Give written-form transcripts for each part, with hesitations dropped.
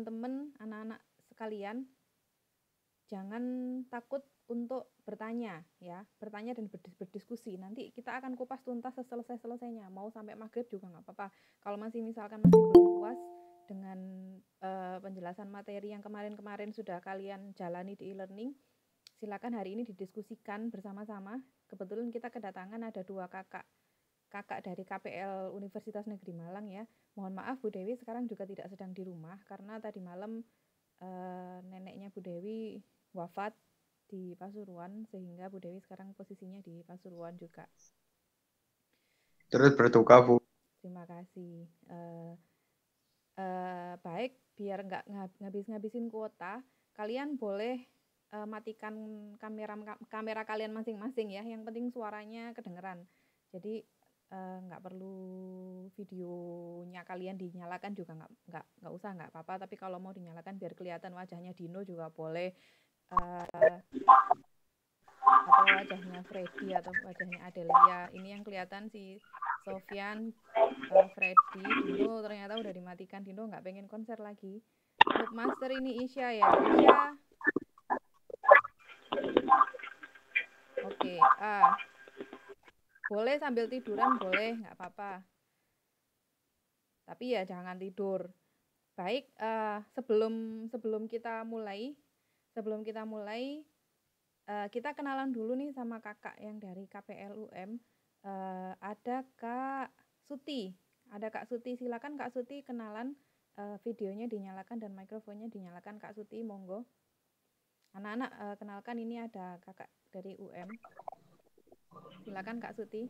teman-teman, anak-anak sekalian, jangan takut untuk bertanya ya, bertanya dan berdiskusi. Nanti kita akan kupas tuntas selesai-selesainya. Mau sampai maghrib juga nggak apa-apa. Kalau misalkan masih belum puas dengan penjelasan materi yang kemarin-kemarin sudah kalian jalani di e-learning, silakan hari ini didiskusikan bersama-sama. Kebetulan kita kedatangan ada 2 kakak dari KPL Universitas Negeri Malang ya. Mohon maaf Bu Dewi sekarang juga tidak sedang di rumah karena tadi malam neneknya Bu Dewi wafat di Pasuruan, sehingga Bu Dewi sekarang posisinya di Pasuruan juga. Terus berduka Bu. Terima kasih. Baik, biar nggak ngabis-ngabisin kuota, kalian boleh matikan kamera kalian masing-masing ya. Yang penting suaranya kedengeran. Jadi nggak perlu videonya kalian dinyalakan juga nggak usah, nggak apa-apa. Tapi kalau mau dinyalakan biar kelihatan wajahnya Dino juga boleh, atau wajahnya Freddy atau wajahnya Adelia. Ini yang kelihatan si Sofyan, Freddy, Dino ternyata udah dimatikan. Dino nggak pengen konser lagi. Noob Master ini Isya ya. Isya. Oke. Boleh sambil tiduran, boleh, nggak apa-apa. Tapi ya jangan tidur. Baik, sebelum kita mulai, kita kenalan dulu nih sama kakak yang dari KPL UM. Ada Kak Suti. Silakan Kak Suti kenalan, videonya dinyalakan dan mikrofonnya dinyalakan. Kak Suti, monggo. Anak-anak, kenalkan ini ada kakak dari UM. Silakan Kak Suti.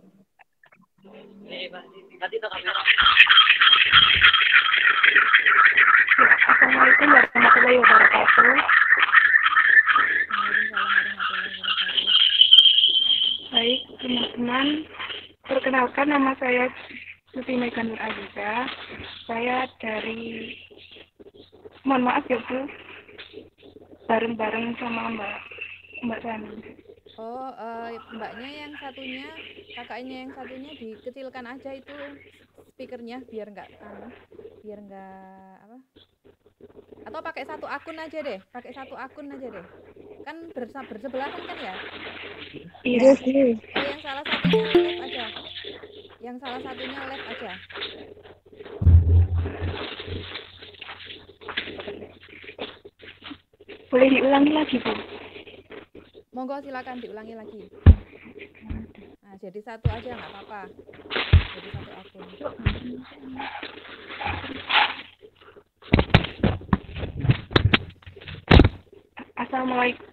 Assalamualaikum warahmatullahi wabarakatuh. Baik teman-teman, perkenalkan nama saya Suti Mega Nur Aziza. Saya dari, mohon maaf ya Bu, bareng-bareng sama Mbak Sani. Oh, mbaknya yang satunya, kakaknya yang satunya dikecilkan aja itu speakernya biar nggak apa? Atau pakai satu akun aja deh, kan bersebelahan kan ya? Iya. Oh, yang salah satunya live aja. Boleh diulangi lagi Bu? Monggo silakan diulangi lagi. Nah, jadi satu aja nggak apa-apa. Jadi satu akun.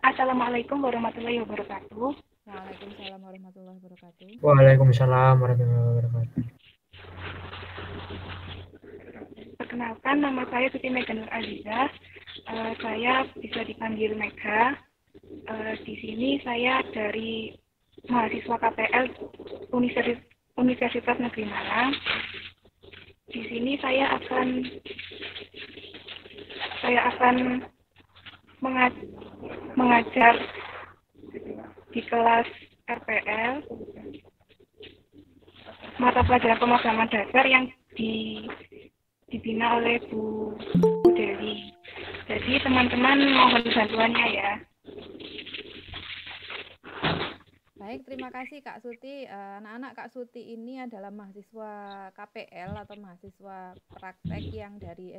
Assalamualaikum warahmatullahi wabarakatuh. Waalaikumsalam warahmatullahi wabarakatuh. Waalaikumsalam warahmatullahi wabarakatuh. Perkenalkan, nama saya Suti Mega Nur Aziza. Saya bisa dipanggil Mega. Di sini saya dari mahasiswa KPL Universitas Negeri Malang. Di sini saya akan mengajar di kelas RPL mata pelajaran pemasaman dasar yang dibina oleh Bu Dewi. Jadi teman-teman mohon bantuannya ya. Baik, terima kasih Kak Suti. Anak-anak Kak Suti ini adalah mahasiswa KPL atau mahasiswa praktek yang dari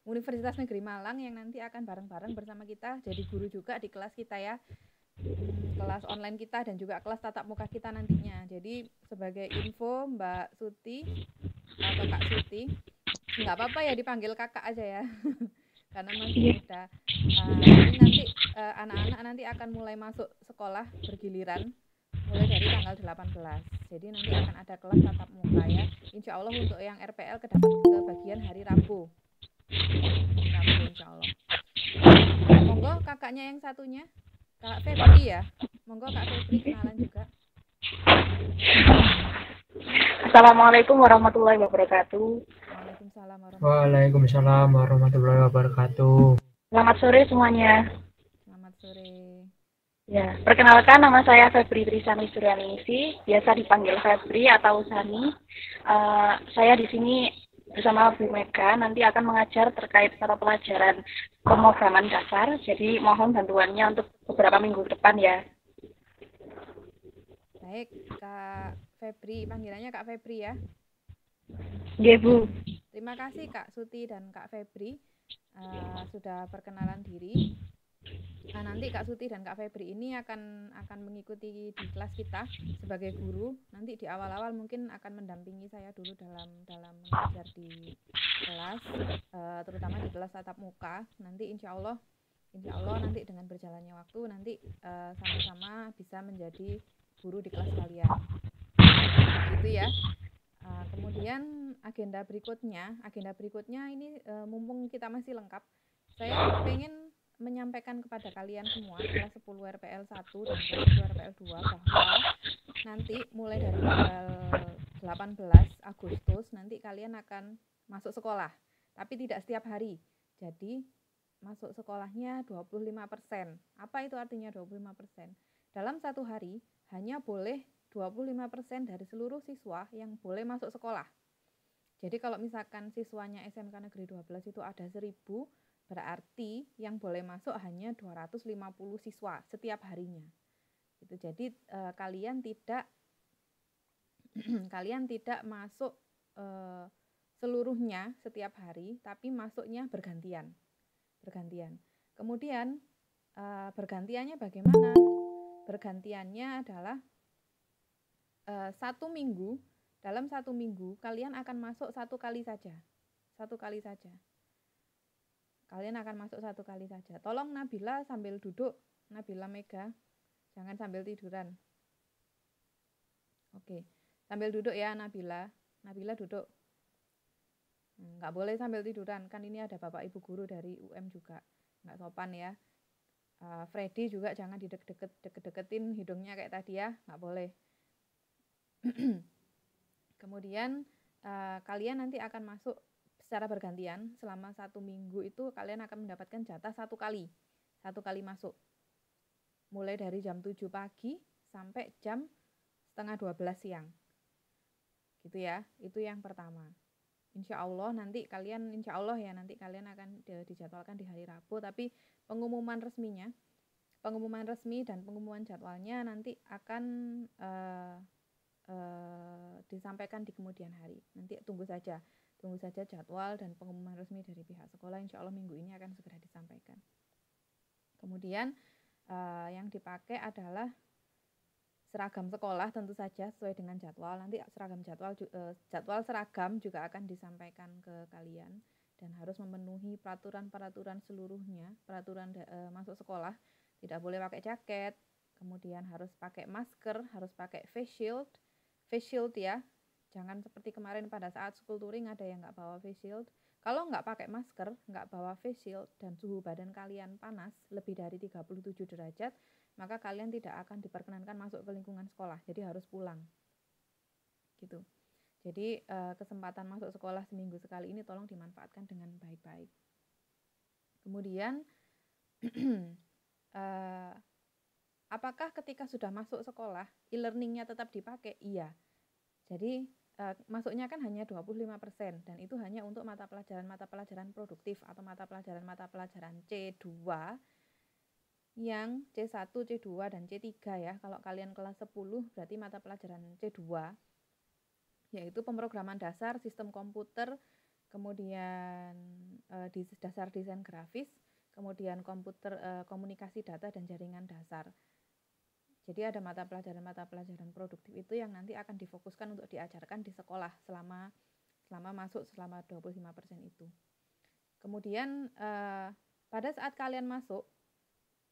Universitas Negeri Malang yang nanti akan bareng-bareng bersama kita jadi guru juga di kelas kita ya. Kelas online kita dan juga kelas tatap muka kita nantinya. Jadi sebagai info Mbak Suti atau Kak Suti, nggak apa-apa ya dipanggil kakak aja ya. Karena masih muda. Ini nanti anak-anak nanti akan mulai masuk sekolah bergiliran mulai dari tanggal 18. Jadi nanti akan ada kelas tatap muka ya. Insya Allah untuk yang RPL kebagian hari Rabu. Insya Allah. Monggo kakaknya yang satunya, Kak Febri ya. Monggo Kak Febri kenalan juga. Assalamualaikum warahmatullahi wabarakatuh. Waalaikumsalam warahmatullahi wabarakatuh. Selamat sore semuanya. Selamat sore. Ya, perkenalkan nama saya Febri Trisani Suryaningsi, biasa dipanggil Febri atau Sani. Saya di sini bersama Bu Mega nanti akan mengajar terkait mata pelajaran pemrograman dasar. Jadi mohon bantuannya untuk beberapa minggu ke depan ya. Baik, Kak Febri, panggilannya Kak Febri ya. Nggih, Bu. Terima kasih Kak Suti dan Kak Febri sudah perkenalan diri. Nanti Kak Suti dan Kak Febri ini akan mengikuti di kelas kita sebagai guru. Nanti di awal-awal mungkin akan mendampingi saya dulu dalam mengajar di kelas, terutama di kelas tatap muka. Nanti insya Allah nanti dengan berjalannya waktu nanti sama-sama bisa menjadi guru di kelas kalian. Gitu ya. Kemudian agenda berikutnya ini mumpung kita masih lengkap, saya pengen menyampaikan kepada kalian semua kelas 10 RPL 1 dan kelas 10 RPL 2 bahwa nanti mulai dari tanggal 18 Agustus nanti kalian akan masuk sekolah, tapi tidak setiap hari. Jadi masuk sekolahnya 25%. Apa itu artinya 25%? Dalam satu hari hanya boleh 25% dari seluruh siswa yang boleh masuk sekolah. Jadi kalau misalkan siswanya SMK Negeri 12 itu ada 1000, berarti yang boleh masuk hanya 250 siswa setiap harinya. Gitu. Jadi kalian tidak masuk seluruhnya setiap hari, tapi masuknya bergantian. Kemudian bergantiannya bagaimana? Bergantiannya adalah dalam satu minggu kalian akan masuk satu kali saja. Kalian akan masuk satu kali saja. Tolong Nabila sambil duduk, Nabila Mega, jangan sambil tiduran. Oke, sambil duduk ya Nabila duduk. Nggak boleh sambil tiduran, kan ini ada Bapak Ibu guru dari UM juga, nggak sopan ya. Freddy juga jangan deket-deketin hidungnya kayak tadi ya, nggak boleh. Kemudian kalian nanti akan masuk secara bergantian. Selama 1 minggu itu kalian akan mendapatkan jatah satu kali masuk, mulai dari jam 7 pagi sampai jam setengah 12 siang gitu ya. Itu yang pertama. Insya Allah nanti kalian akan dijadwalkan di hari Rabu, tapi pengumuman resmi dan pengumuman jadwalnya nanti akan disampaikan di kemudian hari. Nanti tunggu saja jadwal dan pengumuman resmi dari pihak sekolah. Insya Allah minggu ini akan segera disampaikan. Kemudian yang dipakai adalah seragam sekolah, tentu saja sesuai dengan jadwal. Nanti jadwal seragam juga akan disampaikan ke kalian dan harus memenuhi peraturan seluruhnya. Peraturan masuk sekolah, tidak boleh pakai jaket, kemudian harus pakai masker, harus pakai face shield ya. Jangan seperti kemarin pada saat school touring ada yang nggak bawa face shield. Kalau nggak pakai masker, nggak bawa face shield, dan suhu badan kalian panas lebih dari 37 derajat, maka kalian tidak akan diperkenankan masuk ke lingkungan sekolah, jadi harus pulang gitu. Jadi kesempatan masuk sekolah seminggu sekali ini tolong dimanfaatkan dengan baik-baik. Kemudian apakah ketika sudah masuk sekolah e-learningnya tetap dipakai? Iya. Jadi masuknya kan hanya 25% dan itu hanya untuk mata pelajaran produktif atau mata pelajaran C2 yang C1, C2 dan C3 ya. Kalau kalian kelas 10 berarti mata pelajaran C2 yaitu pemrograman dasar, sistem komputer, kemudian dasar desain grafis, kemudian komputer, komunikasi data dan jaringan dasar. Jadi ada mata pelajaran produktif itu yang nanti akan difokuskan untuk diajarkan di sekolah selama 25% itu. Kemudian pada saat kalian masuk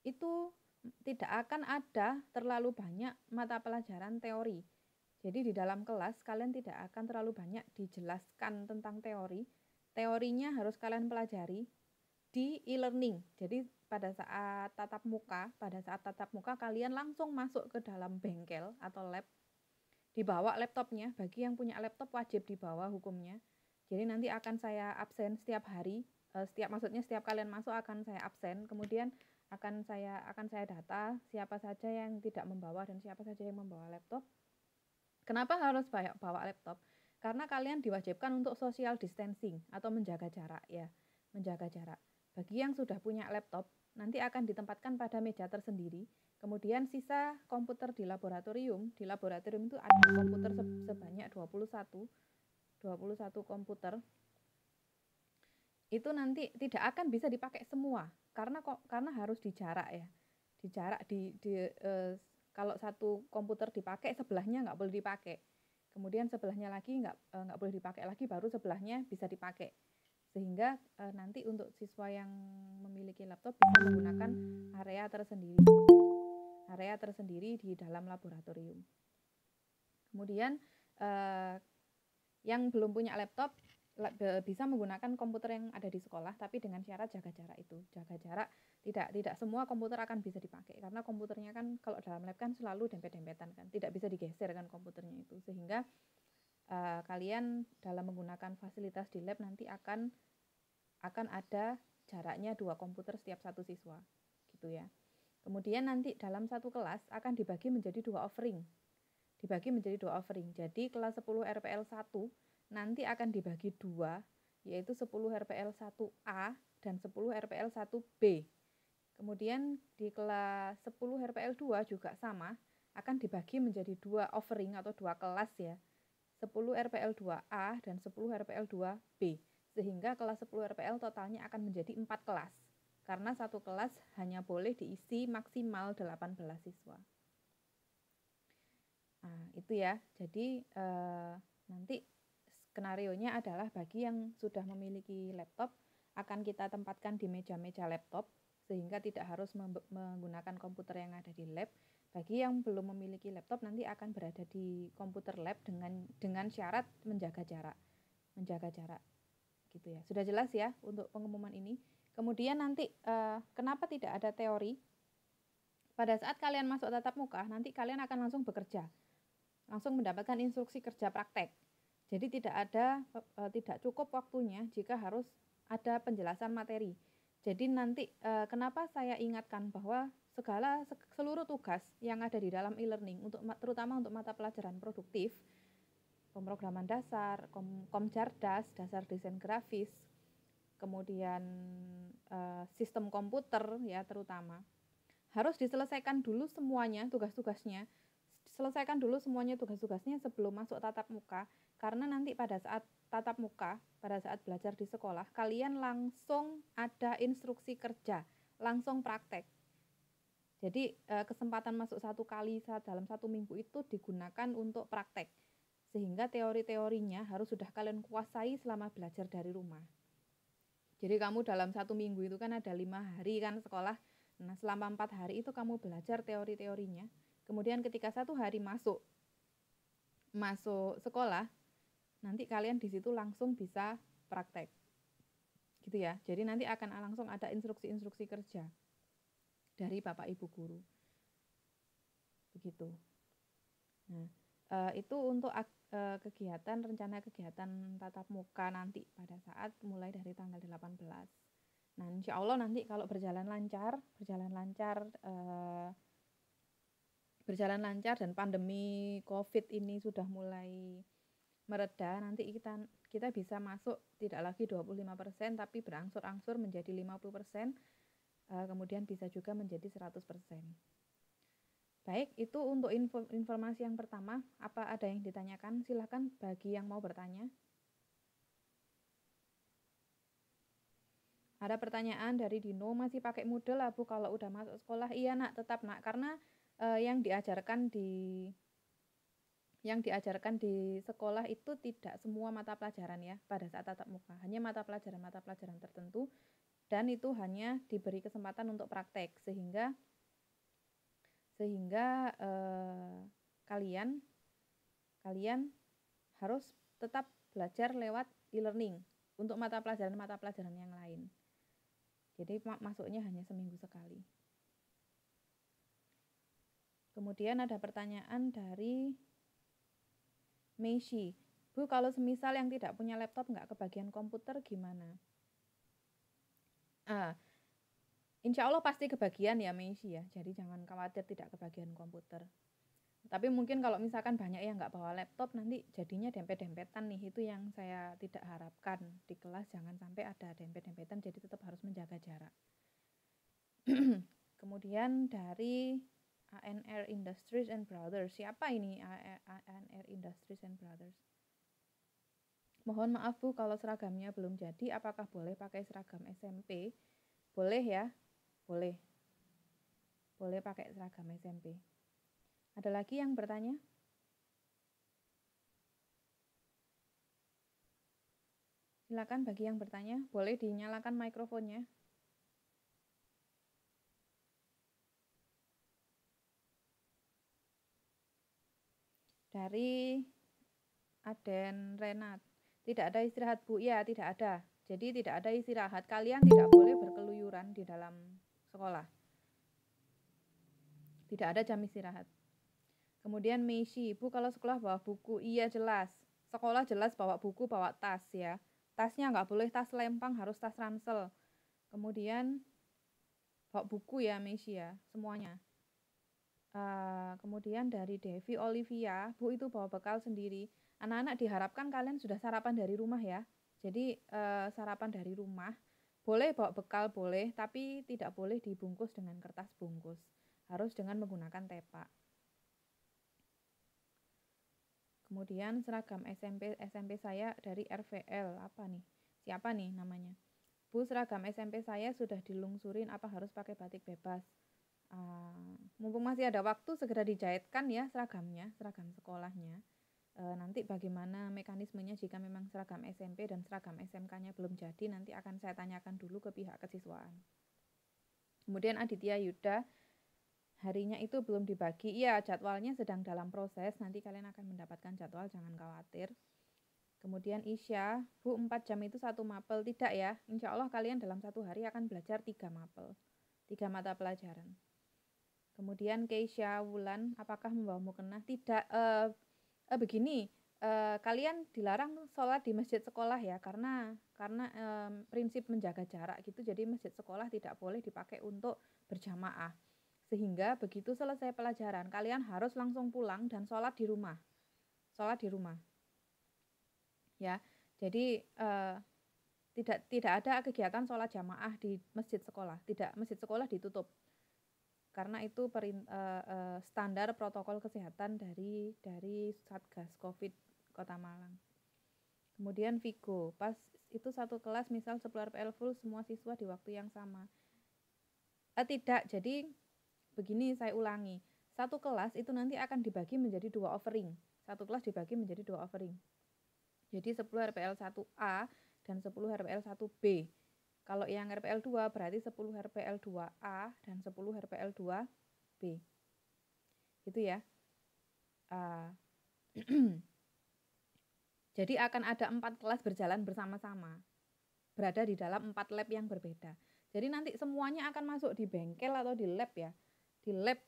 itu tidak akan ada terlalu banyak mata pelajaran teori. Jadi di dalam kelas kalian tidak akan terlalu banyak dijelaskan tentang teori. Teorinya harus kalian pelajari di e-learning. Jadi pada saat tatap muka kalian langsung masuk ke dalam bengkel atau lab, dibawa laptopnya. Bagi yang punya laptop wajib dibawa hukumnya. Jadi nanti akan saya absen setiap hari, setiap kalian masuk akan saya absen. Kemudian akan saya data siapa saja yang tidak membawa dan siapa saja yang membawa laptop. Kenapa harus bawa laptop? Karena kalian diwajibkan untuk social distancing atau menjaga jarak ya, menjaga jarak. Bagi yang sudah punya laptop, nanti akan ditempatkan pada meja tersendiri. Kemudian sisa komputer di laboratorium itu ada komputer sebanyak 21 komputer. Itu nanti tidak akan bisa dipakai semua karena harus dijarak ya. Dijarak kalau satu komputer dipakai, sebelahnya nggak boleh dipakai. Kemudian sebelahnya lagi nggak boleh dipakai lagi, baru sebelahnya bisa dipakai. Sehingga nanti untuk siswa yang memiliki laptop bisa menggunakan area tersendiri di dalam laboratorium. Kemudian yang belum punya laptop bisa menggunakan komputer yang ada di sekolah, tapi dengan syarat jaga jarak itu. Jaga jarak, tidak semua komputer akan bisa dipakai, karena komputernya kan kalau dalam lab kan selalu dempet-dempetan kan, tidak bisa digeser kan komputernya itu, sehingga kalian dalam menggunakan fasilitas di lab nanti akan ada jaraknya 2 komputer setiap satu siswa, gitu ya. Kemudian nanti dalam satu kelas akan dibagi menjadi 2 offering. Jadi kelas 10 RPL 1 nanti akan dibagi 2, yaitu 10 RPL 1A dan 10 RPL 1B. Kemudian di kelas 10 RPL 2 juga sama, akan dibagi menjadi 2 offering atau 2 kelas ya. 10 RPL 2A dan 10 RPL 2B. Sehingga kelas 10 RPL totalnya akan menjadi 4 kelas. Karena satu kelas hanya boleh diisi maksimal 18 siswa. Nah, itu ya. Jadi nanti skenarionya adalah bagi yang sudah memiliki laptop akan kita tempatkan di meja-meja laptop sehingga tidak harus menggunakan komputer yang ada di lab. Bagi yang belum memiliki laptop nanti akan berada di komputer lab dengan syarat menjaga jarak. Gitu ya. Sudah jelas ya untuk pengumuman ini. Kemudian nanti kenapa tidak ada teori? Pada saat kalian masuk tatap muka, nanti kalian akan langsung bekerja. Langsung mendapatkan instruksi kerja praktek. Jadi tidak cukup waktunya jika harus ada penjelasan materi. Jadi nanti kenapa saya ingatkan bahwa seluruh tugas yang ada di dalam e-learning terutama untuk mata pelajaran produktif, pemrograman dasar, Komjardas, dasar desain grafis, kemudian sistem komputer ya terutama harus diselesaikan dulu semuanya tugas-tugasnya. Selesaikan dulu semuanya tugas-tugasnya sebelum masuk tatap muka, karena nanti pada saat tatap muka, pada saat belajar di sekolah, kalian langsung ada instruksi kerja, langsung praktek. Jadi kesempatan masuk 1 kali dalam 1 minggu itu digunakan untuk praktek, sehingga teori-teorinya harus sudah kalian kuasai selama belajar dari rumah. Jadi kamu dalam 1 minggu itu kan ada 5 hari kan sekolah, nah selama 4 hari itu kamu belajar teori-teorinya. Kemudian ketika 1 hari masuk sekolah, nanti kalian di situ langsung bisa praktek. Gitu ya. Jadi nanti akan langsung ada instruksi-instruksi kerja dari Bapak Ibu guru. Begitu. Nah, itu untuk rencana kegiatan tatap muka nanti pada saat mulai dari tanggal 18. Nah, insya Allah nanti kalau berjalan lancar dan pandemi COVID ini sudah mulai mereda, nanti kita bisa masuk tidak lagi 25%, tapi berangsur-angsur menjadi 50%, kemudian bisa juga menjadi 100%. Baik, itu untuk informasi yang pertama. Apa ada yang ditanyakan? Silahkan bagi yang mau bertanya. Ada pertanyaan dari Dino, masih pakai Moodle lah Bu kalau udah masuk sekolah? Iya nak, tetap nak, karena yang diajarkan di sekolah itu tidak semua mata pelajaran ya pada saat tatap muka, hanya mata pelajaran tertentu, dan itu hanya diberi kesempatan untuk praktek sehingga kalian harus tetap belajar lewat e-learning untuk mata pelajaran yang lain. Jadi masuknya hanya seminggu sekali. Kemudian ada pertanyaan dari Meishi. Bu, kalau semisal yang tidak punya laptop nggak kebagian komputer gimana? Insya Allah pasti kebagian ya Meishi ya. Jadi jangan khawatir tidak kebagian komputer. Tapi mungkin kalau misalkan banyak yang nggak bawa laptop, nanti jadinya dempet-dempetan nih. Itu yang saya tidak harapkan di kelas, jangan sampai ada dempet-dempetan, jadi tetap harus menjaga jarak. Kemudian dari ANR Industries and Brothers. Siapa ini ANR Industries and Brothers? Mohon maaf Bu, kalau seragamnya belum jadi, apakah boleh pakai seragam SMP? Boleh ya, boleh. Boleh pakai seragam SMP. Ada lagi yang bertanya? Silakan bagi yang bertanya, boleh dinyalakan mikrofonnya. Dari Aden Renat. Tidak ada istirahat Bu, ya tidak ada. Jadi tidak ada istirahat, kalian tidak boleh berkeluyuran di dalam sekolah. Tidak ada jam istirahat. Kemudian Meisi, Bu kalau sekolah bawa buku, iya jelas. Sekolah jelas bawa buku, bawa tas ya. Tasnya nggak boleh tas lempang, harus tas ransel. Kemudian bawa buku ya Meisi ya, semuanya. Kemudian dari Devi Olivia, Bu itu bawa bekal sendiri. Anak-anak diharapkan kalian sudah sarapan dari rumah ya. Jadi sarapan dari rumah, boleh bawa bekal boleh, tapi tidak boleh dibungkus dengan kertas bungkus. Harus dengan menggunakan tepak. Kemudian seragam SMP saya dari RVL, apa nih? Siapa nih namanya? Bu, seragam SMP saya sudah dilungsurin, apa harus pakai batik bebas? Mumpung masih ada waktu, segera dijahitkan ya seragamnya, seragam sekolahnya. Nanti bagaimana mekanismenya jika memang seragam SMP dan seragam SMK-nya belum jadi, nanti akan saya tanyakan dulu ke pihak kesiswaan. Kemudian Aditya Yuda, harinya itu belum dibagi. Iya, jadwalnya sedang dalam proses, nanti kalian akan mendapatkan jadwal, jangan khawatir. Kemudian Isya, Bu 4 jam itu 1 mapel. Tidak ya, insya Allah kalian dalam 1 hari akan belajar 3 mapel, 3 mata pelajaran. Kemudian Keisha Wulan, apakah membawa mukena? Tidak, begini, kalian dilarang sholat di masjid sekolah ya, karena prinsip menjaga jarak gitu, jadi masjid sekolah tidak boleh dipakai untuk berjamaah. Sehingga begitu selesai pelajaran, kalian harus langsung pulang dan sholat di rumah. Sholat di rumah. Ya, jadi tidak ada kegiatan sholat jamaah di masjid sekolah. Tidak, masjid sekolah ditutup. Karena itu standar protokol kesehatan dari Satgas Covid Kota Malang. Kemudian Vigo, pas itu satu kelas misal 10 RPL full semua siswa di waktu yang sama. Tidak, jadi begini saya ulangi. Satu kelas itu nanti akan dibagi menjadi 2 offering. Satu kelas dibagi menjadi 2 offering. Jadi 10 RPL 1A dan 10 RPL 1B. Kalau yang RPL 2 berarti 10 RPL 2A dan 10 RPL 2B. Gitu ya. Jadi akan ada 4 kelas berjalan bersama-sama. Berada di dalam 4 lab yang berbeda. Jadi nanti semuanya akan masuk di bengkel atau di lab ya. Di lab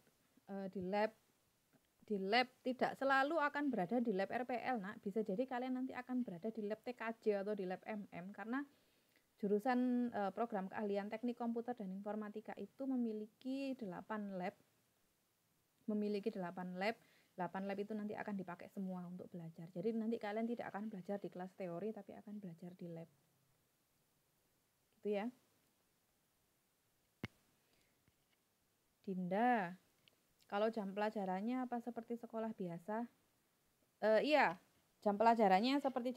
tidak selalu akan berada di lab RPL, nak. Bisa jadi kalian nanti akan berada di lab TKJ atau di lab MM, karena jurusan program keahlian teknik komputer dan informatika itu memiliki 8 lab. 8 lab itu nanti akan dipakai semua untuk belajar. Jadi nanti kalian tidak akan belajar di kelas teori, tapi akan belajar di lab. Gitu ya. Dinda, kalau jam pelajarannya apa seperti sekolah biasa? Iya, jam pelajarannya seperti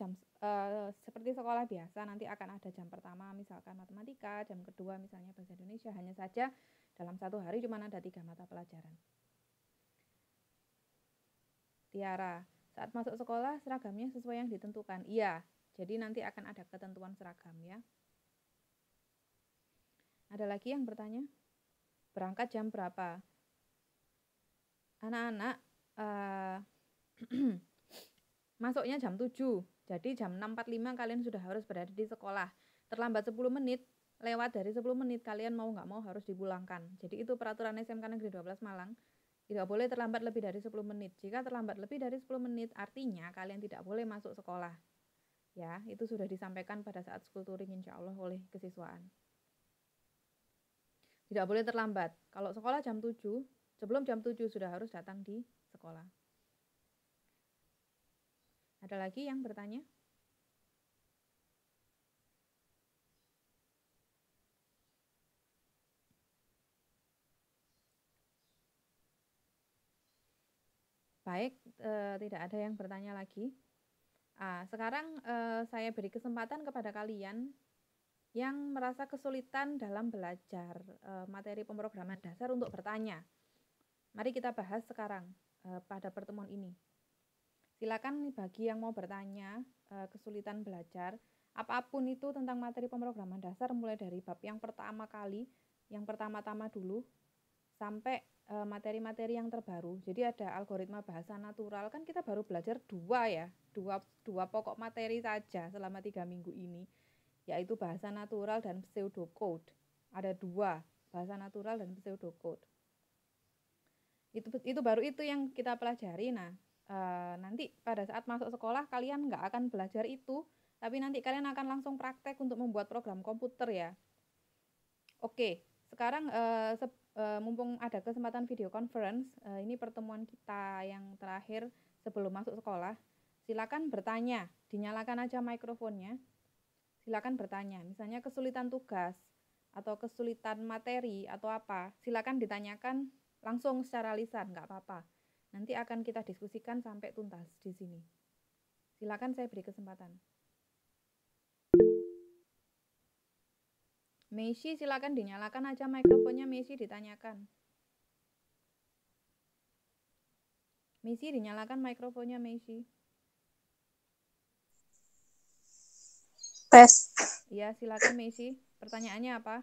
sekolah biasa. Nanti akan ada jam pertama misalkan matematika, jam kedua misalnya bahasa Indonesia. Hanya saja dalam 1 hari cuma ada 3 mata pelajaran. Tiara, saat masuk sekolah seragamnya sesuai yang ditentukan. Iya, jadi nanti akan ada ketentuan seragam ya. Ada lagi yang bertanya? Berangkat jam berapa? Anak-anak masuknya jam 7. Jadi jam 6.45 kalian sudah harus berada di sekolah. Terlambat 10 menit, lewat dari 10 menit kalian mau nggak mau harus dipulangkan. Jadi itu peraturan SMK Negeri 12 Malang. Tidak boleh terlambat lebih dari 10 menit. Jika terlambat lebih dari 10 menit, artinya kalian tidak boleh masuk sekolah. Ya, itu sudah disampaikan pada saat school touring insya Allah oleh kesiswaan. Tidak boleh terlambat. Kalau sekolah jam 7, sebelum jam 7 sudah harus datang di sekolah. Ada lagi yang bertanya? Baik, tidak ada yang bertanya lagi. Sekarang saya beri kesempatan kepada kalian yang merasa kesulitan dalam belajar materi pemrograman dasar untuk bertanya. Mari kita bahas sekarang pada pertemuan ini. Silakan bagi yang mau bertanya kesulitan belajar, apapun itu tentang materi pemrograman dasar, mulai dari bab yang pertama kali, yang pertama-tama dulu, sampai materi-materi yang terbaru. Jadi ada algoritma bahasa natural, kan kita baru belajar dua pokok materi saja selama 3 minggu ini, yaitu bahasa natural dan pseudocode. Ada 2, bahasa natural dan pseudocode. Itu baru itu yang kita pelajari. Nah, nanti pada saat masuk sekolah kalian nggak akan belajar itu, tapi nanti kalian akan langsung praktek untuk membuat program komputer ya. Oke, sekarang mumpung ada kesempatan video conference, ini pertemuan kita yang terakhir sebelum masuk sekolah, silakan bertanya, dinyalakan aja mikrofonnya, silakan bertanya, misalnya kesulitan tugas atau kesulitan materi atau apa, silakan ditanyakan langsung secara lisan, nggak apa-apa. Nanti akan kita diskusikan sampai tuntas di sini. Silakan, saya beri kesempatan. Messi, silakan dinyalakan aja mikrofonnya. Messi, ditanyakan. Messi, dinyalakan mikrofonnya. Messi. Tes. Iya, silakan Messi. Pertanyaannya apa?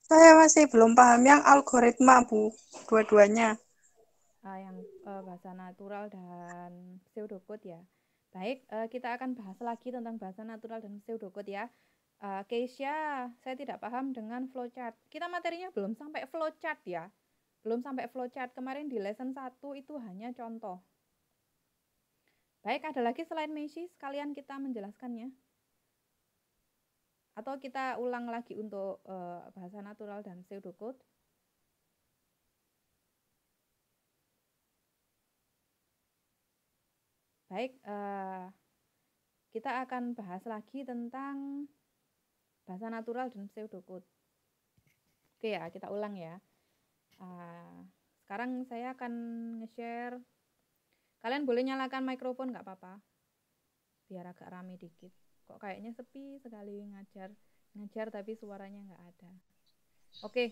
Saya masih belum paham yang algoritma, Bu. Dua-duanya. Yang bahasa natural dan pseudocode ya. Baik, kita akan bahas lagi tentang bahasa natural dan pseudocode ya. Keisha, saya tidak paham dengan flowchart. Kita materinya belum sampai flowchart ya. Belum sampai flowchart. Kemarin di lesson 1 itu hanya contoh. Baik, ada lagi selain Messi, sekalian kita menjelaskannya. Atau kita ulang lagi untuk bahasa natural dan pseudocode. Baik, kita akan bahas lagi tentang bahasa natural dan pseudocode. Oke ya, kita ulang ya. Sekarang saya akan nge-share. Kalian boleh nyalakan mikrofon, nggak apa-apa. Biar agak rame dikit. Kok kayaknya sepi sekali ngajar tapi suaranya nggak ada. Oke.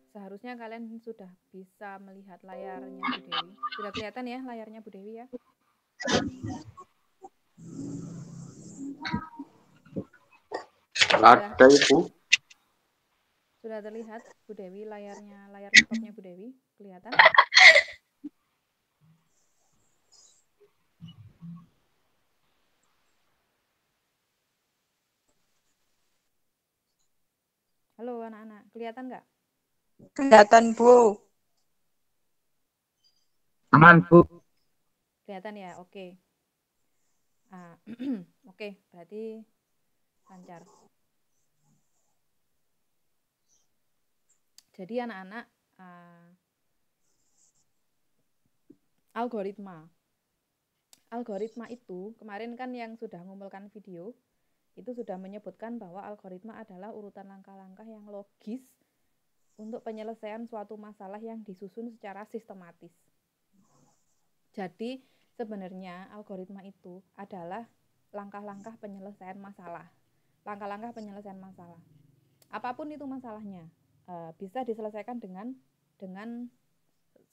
Seharusnya kalian sudah bisa melihat layarnya Bu Dewi. Sudah kelihatan ya layarnya Bu Dewi ya? Ada Ibu. Sudah terlihat Bu Dewi layar laptopnya Bu Dewi? Kelihatan? Halo anak-anak, kelihatan nggak? Kelihatan, Bu. Aman, Bu. Kelihatan ya? Oke. Oke, berarti lancar. Jadi anak-anak, algoritma itu kemarin kan yang sudah mengumpulkan video itu sudah menyebutkan bahwa algoritma adalah urutan langkah-langkah yang logis untuk penyelesaian suatu masalah yang disusun secara sistematis. Jadi sebenarnya algoritma itu adalah langkah-langkah penyelesaian masalah. Langkah-langkah penyelesaian masalah. Apapun itu masalahnya, bisa diselesaikan dengan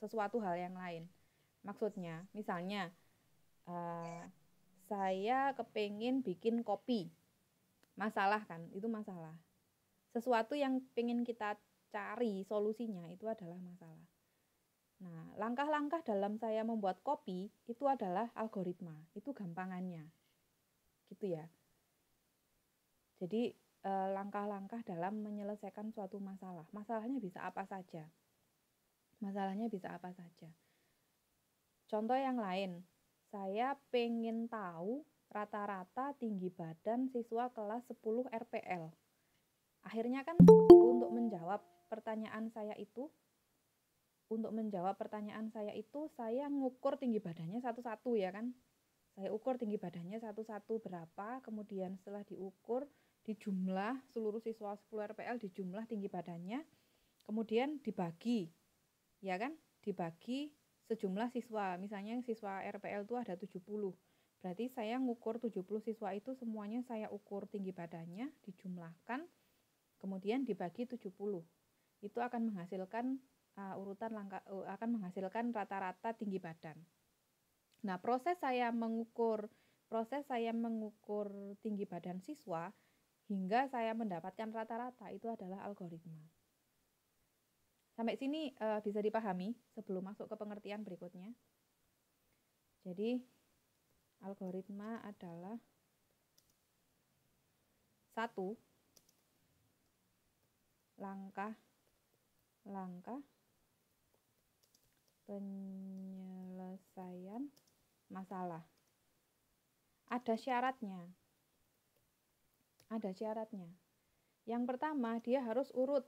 sesuatu hal yang lain. Maksudnya, misalnya saya kepingin bikin kopi. Masalah kan, itu masalah. Sesuatu yang pengen kita cari solusinya itu adalah masalah. Nah, langkah-langkah dalam saya membuat kopi itu adalah algoritma. Itu gampangannya. Gitu ya. Jadi, langkah-langkah dalam menyelesaikan suatu masalah. Masalahnya bisa apa saja. Contoh yang lain, saya pengen tahu rata-rata tinggi badan siswa kelas 10 RPL. Akhirnya kan untuk menjawab pertanyaan saya itu, saya ngukur tinggi badannya satu-satu ya kan. Saya ukur tinggi badannya satu-satu berapa, kemudian setelah diukur, dijumlah seluruh siswa 10 RPL, dijumlah tinggi badannya, kemudian dibagi, ya kan, dibagi sejumlah siswa. Misalnya siswa RPL itu ada 70, berarti saya ngukur 70 siswa itu semuanya saya ukur tinggi badannya, dijumlahkan, kemudian dibagi 70. Itu akan menghasilkan akan menghasilkan rata-rata tinggi badan. Nah, proses saya mengukur tinggi badan siswa hingga saya mendapatkan rata-rata itu adalah algoritma. Sampai sini bisa dipahami sebelum masuk ke pengertian berikutnya. Jadi, algoritma adalah satu langkah penyelesaian masalah. Ada syaratnya. Yang pertama, dia harus urut.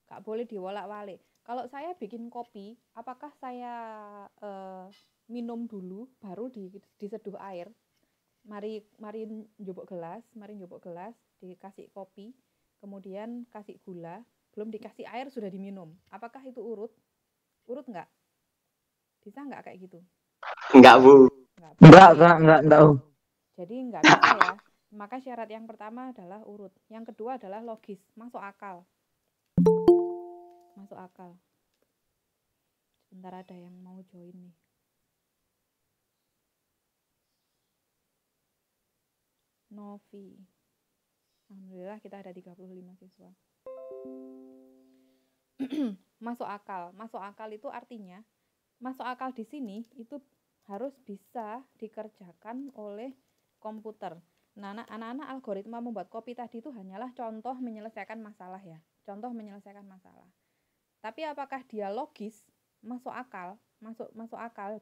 Gak boleh diwolak-walik. Kalau saya bikin kopi, apakah saya minum dulu baru diseduh air? Mari njupuk gelas, dikasih kopi, kemudian kasih gula, belum dikasih air sudah diminum. Apakah itu urut? Urut enggak? Bisa enggak kayak gitu? Enggak, Bu. Enggak. Jadi enggak bisa ya. Maka syarat yang pertama adalah urut. Yang kedua adalah logis, masuk akal. Sebentar, ada yang mau join nih. Novi. Alhamdulillah kita ada 35 siswa. Masuk akal itu artinya, masuk akal di sini itu harus bisa dikerjakan oleh komputer. Nah, anak-anak algoritma membuat kopi tadi itu hanyalah contoh menyelesaikan masalah ya. Tapi apakah dia logis, masuk akal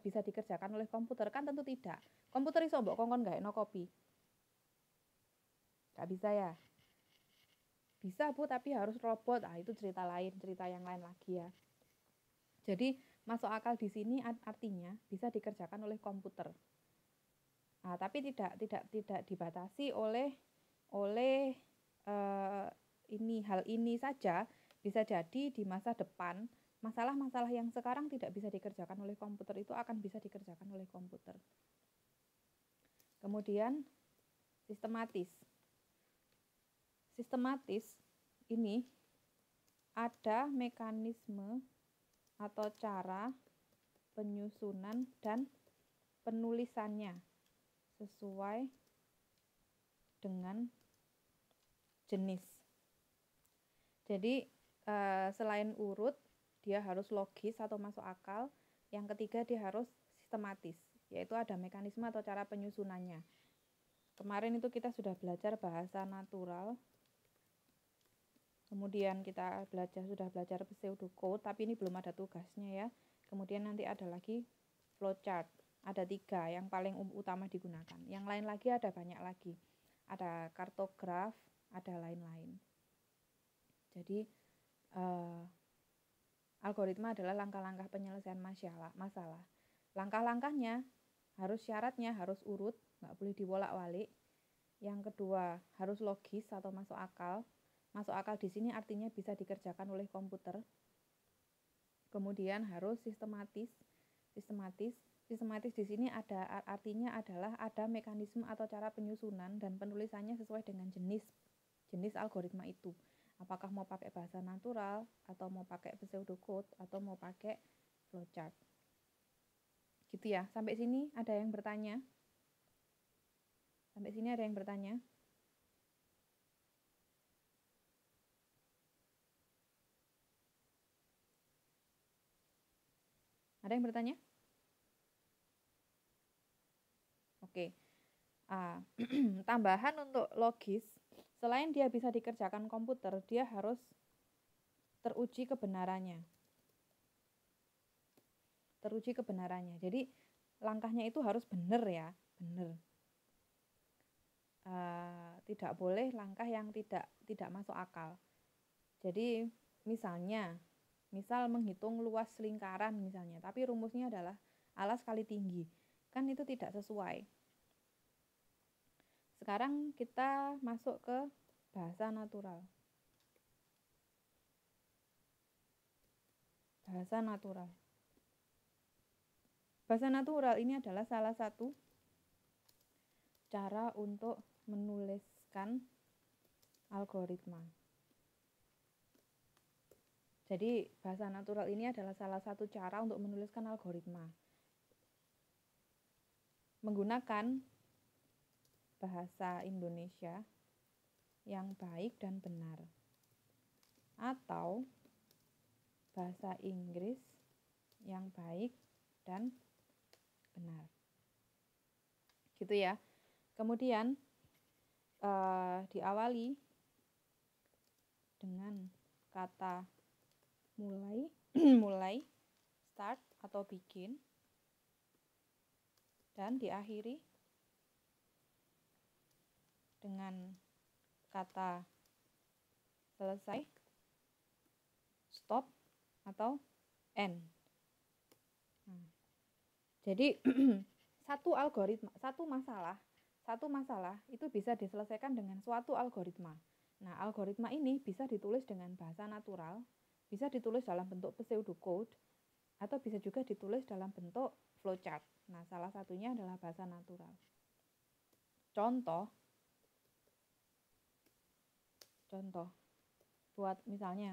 bisa dikerjakan oleh komputer? Kan tentu tidak. Komputer iso mbok kongkon gaekno kopi. Gak bisa ya. Bisa Bu, tapi harus robot. Itu cerita yang lain lagi ya. Jadi masuk akal di sini artinya bisa dikerjakan oleh komputer. Tapi tidak dibatasi oleh hal ini saja. Bisa jadi di masa depan masalah-masalah yang sekarang tidak bisa dikerjakan oleh komputer itu akan bisa dikerjakan oleh komputer. Kemudian sistematis ini ada mekanisme atau cara penyusunan dan penulisannya sesuai dengan jenis. Jadi selain urut, dia harus logis atau masuk akal. Yang ketiga, dia harus sistematis, yaitu ada mekanisme atau cara penyusunannya. Kemarin itu kita sudah belajar bahasa natural. Kemudian kita sudah belajar pseudocode, tapi ini belum ada tugasnya ya. Kemudian nanti ada lagi flowchart. Ada 3 yang paling utama digunakan. Yang lain lagi ada banyak lagi. Ada kartograf, ada lain-lain. Jadi algoritma adalah langkah-langkah penyelesaian masalah. Langkah-langkahnya syaratnya harus urut, nggak boleh diwolak-walik. Yang kedua harus logis atau masuk akal. Masuk akal di sini artinya bisa dikerjakan oleh komputer. Kemudian harus sistematis. Sistematis di sini artinya adalah ada mekanisme atau cara penyusunan dan penulisannya sesuai dengan jenis algoritma itu. Apakah mau pakai bahasa natural atau mau pakai pseudocode atau mau pakai flowchart. Gitu ya. Sampai sini ada yang bertanya? Ada yang bertanya? Oke. Tambahan untuk logis, selain dia bisa dikerjakan komputer, dia harus teruji kebenarannya. Jadi langkahnya itu harus benar ya, benar. Tidak boleh langkah yang tidak masuk akal. Jadi misal menghitung luas lingkaran misalnya, tapi rumusnya adalah alas kali tinggi. Kan itu tidak sesuai. Sekarang kita masuk ke bahasa natural. Bahasa natural. Bahasa natural ini adalah salah satu cara untuk menuliskan algoritma. Jadi bahasa natural ini adalah salah satu cara untuk menuliskan algoritma. Menggunakan bahasa Indonesia yang baik dan benar. Atau bahasa Inggris yang baik dan benar. Gitu ya. Kemudian diawali dengan kata mulai, start atau begin, dan diakhiri dengan kata selesai, stop, atau end. Jadi satu masalah itu bisa diselesaikan dengan suatu algoritma. Nah, algoritma ini bisa ditulis dengan bahasa natural, bisa ditulis dalam bentuk pseudocode, atau bisa juga ditulis dalam bentuk flowchart. Nah, salah satunya adalah bahasa natural. Contoh,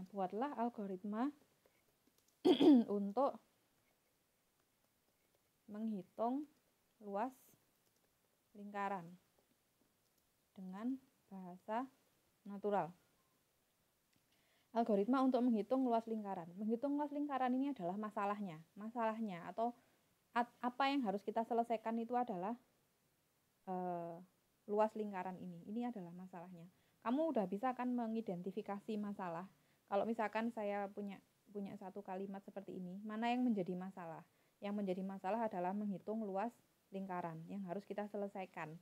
buatlah algoritma untuk menghitung luas lingkaran dengan bahasa natural. Algoritma untuk menghitung luas lingkaran. Menghitung luas lingkaran ini adalah masalahnya atau apa yang harus kita selesaikan itu adalah luas lingkaran ini. Ini adalah masalahnya. Kamu udah bisa kan mengidentifikasi masalah. Kalau misalkan saya punya satu kalimat seperti ini, mana yang menjadi masalah? Yang menjadi masalah adalah menghitung luas lingkaran yang harus kita selesaikan.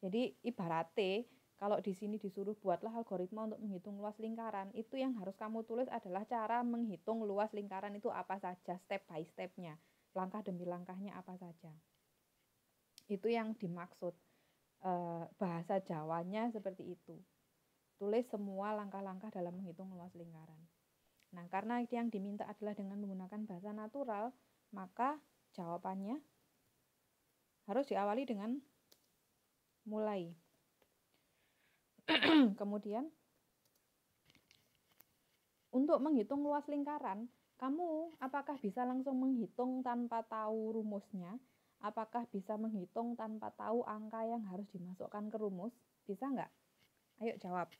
Jadi ibaratnya kalau di sini disuruh buatlah algoritma untuk menghitung luas lingkaran, itu yang harus kamu tulis adalah cara menghitung luas lingkaran itu apa saja, step by stepnya, langkah demi langkahnya apa saja. Itu yang dimaksud. Bahasa Jawanya seperti itu. Tulis semua langkah-langkah dalam menghitung luas lingkaran. Nah, karena yang diminta adalah dengan menggunakan bahasa natural, maka jawabannya harus diawali dengan mulai. Kemudian, untuk menghitung luas lingkaran, kamu apakah bisa langsung menghitung tanpa tahu rumusnya? Apakah bisa menghitung tanpa tahu angka yang harus dimasukkan ke rumus? Bisa nggak? Ayo jawab.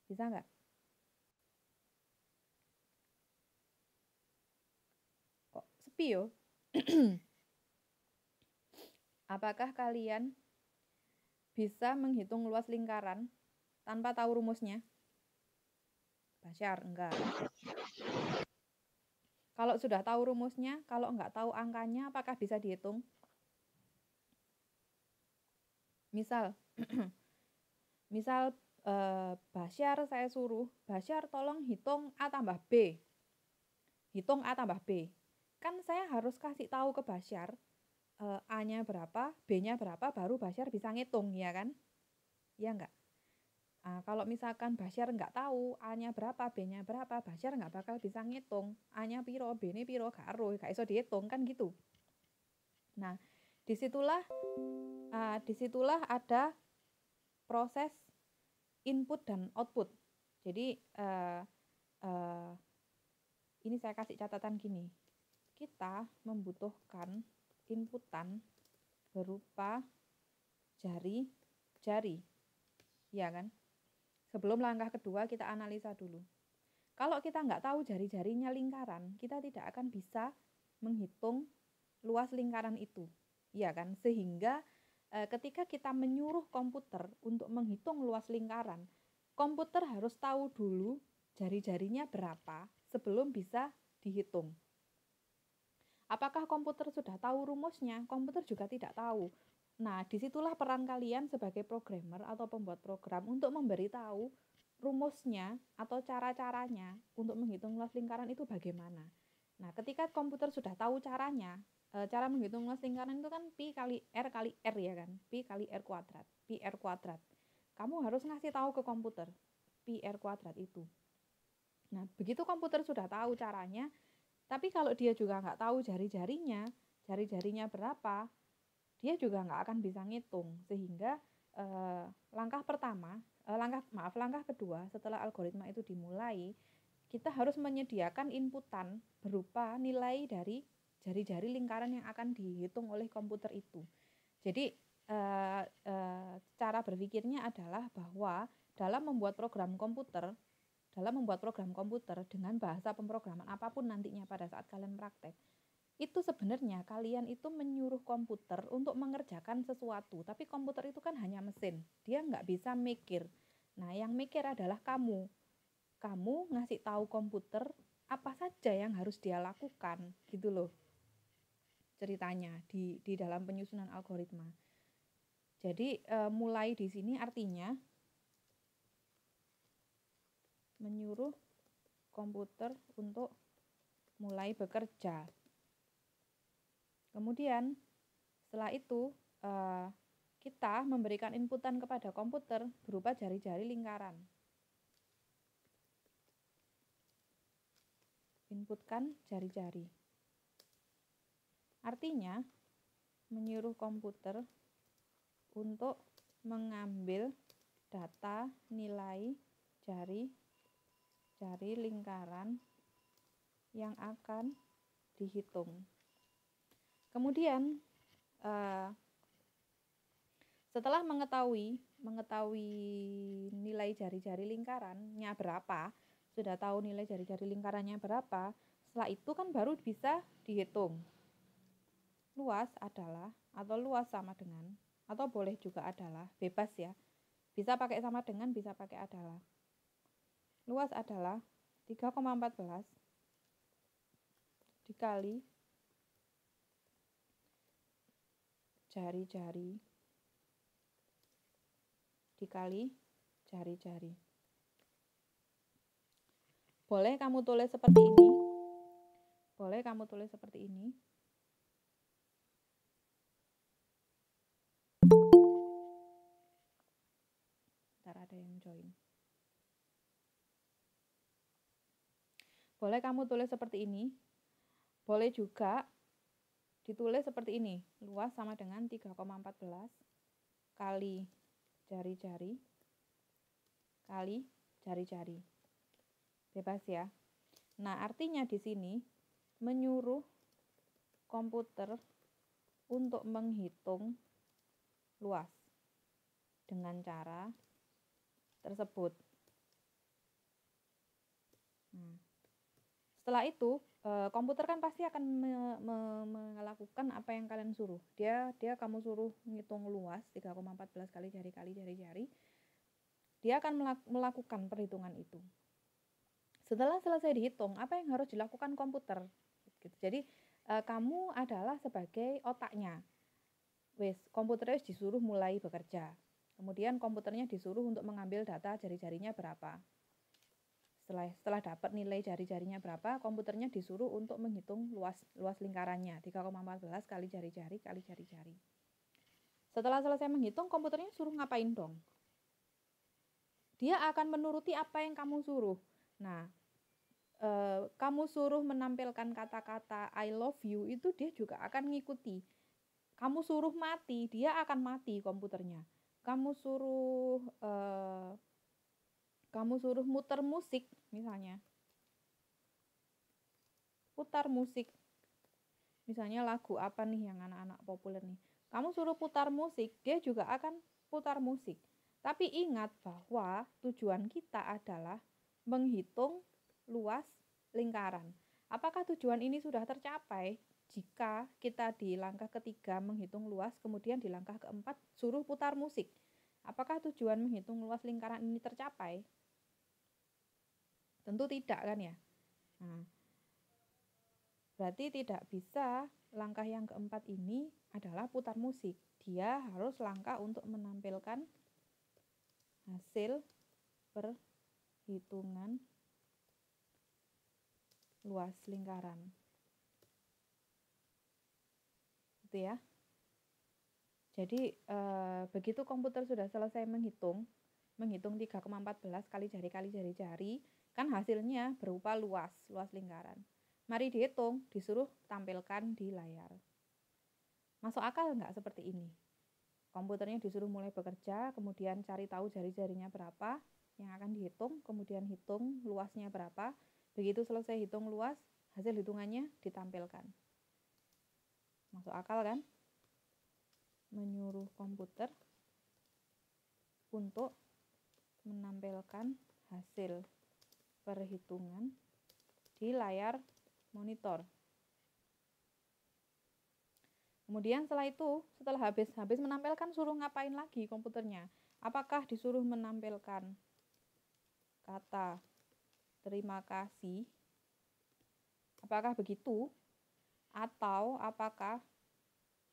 Bisa nggak? Kok sepi yo? Apakah kalian bisa menghitung luas lingkaran tanpa tahu rumusnya? Basyar, enggak. Kalau sudah tahu rumusnya, kalau enggak tahu angkanya, apakah bisa dihitung? Misal, Basyar saya suruh, Basyar tolong hitung A tambah B. Hitung A tambah B. Kan saya harus kasih tahu ke Basyar, A-nya berapa, B-nya berapa, baru Basyar bisa ngitung, ya kan? Ya enggak? Nah, kalau misalkan Basyar enggak tahu A-nya berapa, B-nya berapa, Basyar enggak bakal bisa ngitung. A-nya piro, B-nya piro, gak iso dihitung, kan gitu. Nah, disitulah ada proses input dan output. Jadi, ini saya kasih catatan gini. Kita membutuhkan inputan berupa jari-jari, ya kan? Sebelum langkah kedua kita analisa dulu. Kalau kita nggak tahu jari-jarinya lingkaran, kita tidak akan bisa menghitung luas lingkaran itu, ya kan? Sehingga ketika kita menyuruh komputer untuk menghitung luas lingkaran, komputer harus tahu dulu jari-jarinya berapa sebelum bisa dihitung. Apakah komputer sudah tahu rumusnya? Komputer juga tidak tahu. Nah, disitulah peran kalian sebagai programmer atau pembuat program untuk memberitahu rumusnya atau cara-caranya untuk menghitung luas lingkaran itu bagaimana. Nah, ketika komputer sudah tahu caranya, cara menghitung luas lingkaran itu kan pi kali r ya kan, pi kali r kuadrat. Kamu harus ngasih tahu ke komputer pi r kuadrat itu. Nah, begitu komputer sudah tahu caranya, tapi kalau dia juga nggak tahu jari-jarinya berapa, dia juga nggak akan bisa ngitung. Sehingga langkah kedua setelah algoritma itu dimulai, kita harus menyediakan inputan berupa nilai dari jari-jari lingkaran yang akan dihitung oleh komputer itu. Jadi cara berpikirnya adalah bahwa dalam membuat program komputer dengan bahasa pemrograman apapun nantinya pada saat kalian praktek, itu sebenarnya kalian itu menyuruh komputer untuk mengerjakan sesuatu, tapi komputer itu kan hanya mesin, dia nggak bisa mikir. Nah, yang mikir adalah kamu ngasih tahu komputer apa saja yang harus dia lakukan, gitu loh ceritanya di dalam penyusunan algoritma. Jadi mulai di sini artinya menyuruh komputer untuk mulai bekerja. Kemudian setelah itu kita memberikan inputan kepada komputer berupa jari-jari lingkaran. Inputkan jari-jari. Artinya menyuruh komputer untuk mengambil data nilai jari lingkaran yang akan dihitung. Kemudian setelah mengetahui nilai jari-jari lingkarannya berapa, sudah tahu nilai jari-jari lingkarannya berapa, setelah itu kan baru bisa dihitung. Luas adalah, atau luas sama dengan, atau boleh juga adalah, bebas ya. Bisa pakai sama dengan, bisa pakai adalah. Luas adalah 3,14 dikali jari-jari dikali jari-jari. Boleh kamu tulis seperti ini. Ntar ada yang join. Boleh kamu tulis seperti ini. Boleh juga ditulis seperti ini. Luas sama dengan 3,14 kali jari-jari kali jari-jari. Bebas ya. Nah, artinya di sini menyuruh komputer untuk menghitung luas dengan cara tersebut. Setelah itu komputer kan pasti akan melakukan apa yang kalian suruh. Dia kamu suruh menghitung luas 3,14 kali jari-jari. Dia akan melakukan perhitungan itu. Setelah selesai dihitung, apa yang harus dilakukan komputer? Jadi kamu adalah sebagai otaknya. Komputernya disuruh mulai bekerja. Kemudian komputernya disuruh untuk mengambil data jari-jarinya berapa. Setelah dapat nilai jari-jarinya berapa, komputernya disuruh untuk menghitung luas lingkarannya 3,14 kali jari-jari kali jari-jari. Setelah selesai menghitung, komputernya suruh ngapain dong? Dia akan menuruti apa yang kamu suruh. Nah, kamu suruh menampilkan kata-kata I love you, itu dia juga akan ngikuti. Kamu suruh mati, dia akan mati komputernya. Kamu suruh muter musik misalnya. Putar musik. Misalnya lagu apa nih yang anak-anak populer nih. Kamu suruh putar musik, dia juga akan putar musik. Tapi ingat bahwa tujuan kita adalah menghitung luas lingkaran. Apakah tujuan ini sudah tercapai jika kita di langkah ketiga menghitung luas, kemudian di langkah keempat suruh putar musik? Apakah tujuan menghitung luas lingkaran ini tercapai? Tentu tidak kan ya. Nah, berarti tidak bisa langkah yang keempat ini adalah putar musik. Dia harus langkah untuk menampilkan hasil perhitungan luas lingkaran. Gitu ya. Jadi begitu komputer sudah selesai menghitung 3,14 kali jari, kan hasilnya berupa luas lingkaran. Mari dihitung, disuruh tampilkan di layar. Masuk akal nggak seperti ini? Komputernya disuruh mulai bekerja, kemudian cari tahu jari-jarinya berapa yang akan dihitung, kemudian hitung luasnya berapa. Begitu selesai hitung luas, hasil hitungannya ditampilkan. Masuk akal kan? Menyuruh komputer untuk menampilkan hasil perhitungan di layar monitor. Kemudian setelah habis menampilkan, suruh ngapain lagi komputernya? Apakah disuruh menampilkan kata terima kasih? Apakah begitu? Atau apakah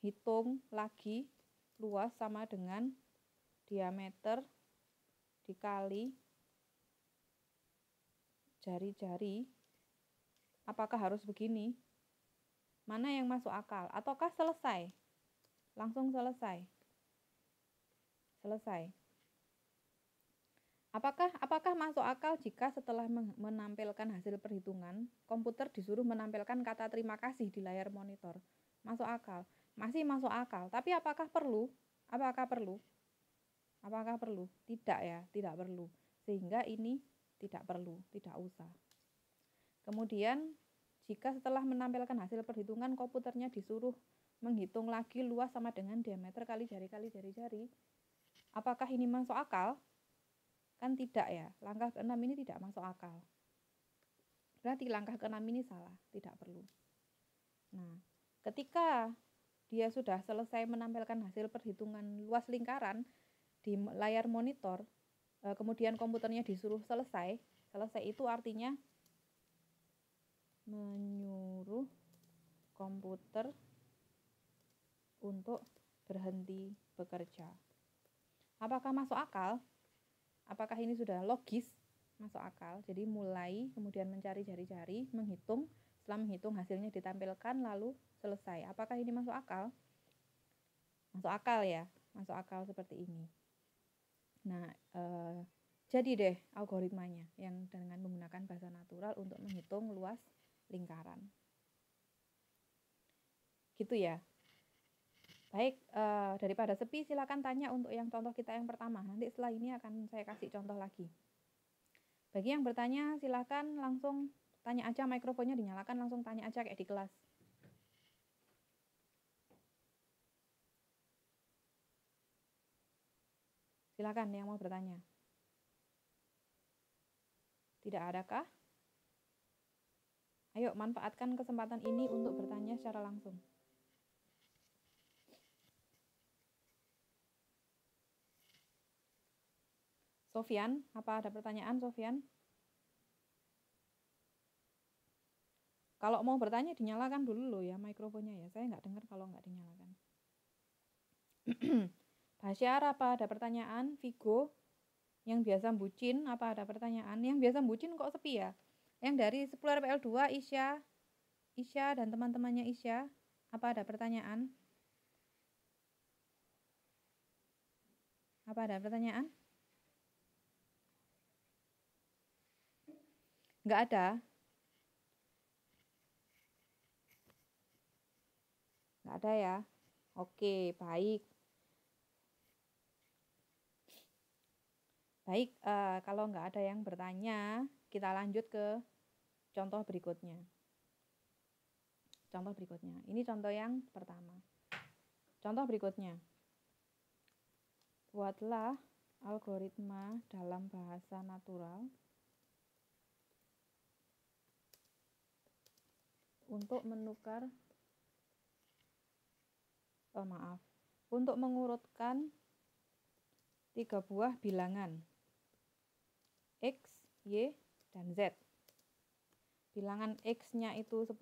hitung lagi luas sama dengan diameter dikali jari-jari? Apakah harus begini? Mana yang masuk akal? Ataukah selesai? Langsung selesai. Apakah masuk akal jika setelah menampilkan hasil perhitungan, komputer disuruh menampilkan kata terima kasih di layar monitor? Masuk akal. Masih masuk akal. Tapi apakah perlu? Tidak ya, tidak perlu. Sehingga ini tidak perlu, tidak usah. Kemudian jika setelah menampilkan hasil perhitungan, komputernya disuruh menghitung lagi luas sama dengan diameter kali jari-jari. Apakah ini masuk akal? Kan tidak ya. Langkah ke-6 ini tidak masuk akal. Berarti langkah ke-6 ini salah, tidak perlu. Nah, ketika dia sudah selesai menampilkan hasil perhitungan luas lingkaran di layar monitor, kemudian komputernya disuruh selesai itu artinya menyuruh komputer untuk berhenti bekerja. Apakah masuk akal? Apakah ini sudah logis? Masuk akal. Jadi mulai, kemudian mencari jari-jari, menghitung, setelah menghitung hasilnya ditampilkan, lalu selesai. Apakah ini masuk akal? Masuk akal ya, masuk akal seperti ini. Nah, jadi deh algoritmanya yang dengan menggunakan bahasa natural untuk menghitung luas lingkaran. Gitu ya. Baik, daripada sepi silakan tanya untuk yang contoh kita yang pertama. Nanti setelah ini akan saya kasih contoh lagi. Bagi yang bertanya silakan langsung tanya aja, mikrofonnya dinyalakan, langsung tanya aja kayak di kelas. Silakan yang mau bertanya. Tidak adakah? Ayo manfaatkan kesempatan ini untuk bertanya secara langsung. Sofian, apa ada pertanyaan Sofian? Kalau mau bertanya dinyalakan dulu loh ya mikrofonnya ya. Saya nggak dengar kalau nggak dinyalakan. Basyar, apa ada pertanyaan? Vigo, yang biasa bucin, apa ada pertanyaan? Yang biasa bucin kok sepi ya? Yang dari 10 RPL 2, Isya dan teman-temannya Isya, apa ada pertanyaan? Apa ada pertanyaan? Nggak ada? Nggak ada ya? Oke, baik. Baik, kalau nggak ada yang bertanya, kita lanjut ke contoh berikutnya. Ini contoh yang pertama. Contoh berikutnya. Buatlah algoritma dalam bahasa natural untuk untuk mengurutkan 3 buah bilangan X, Y, dan Z. Bilangan X-nya itu 10,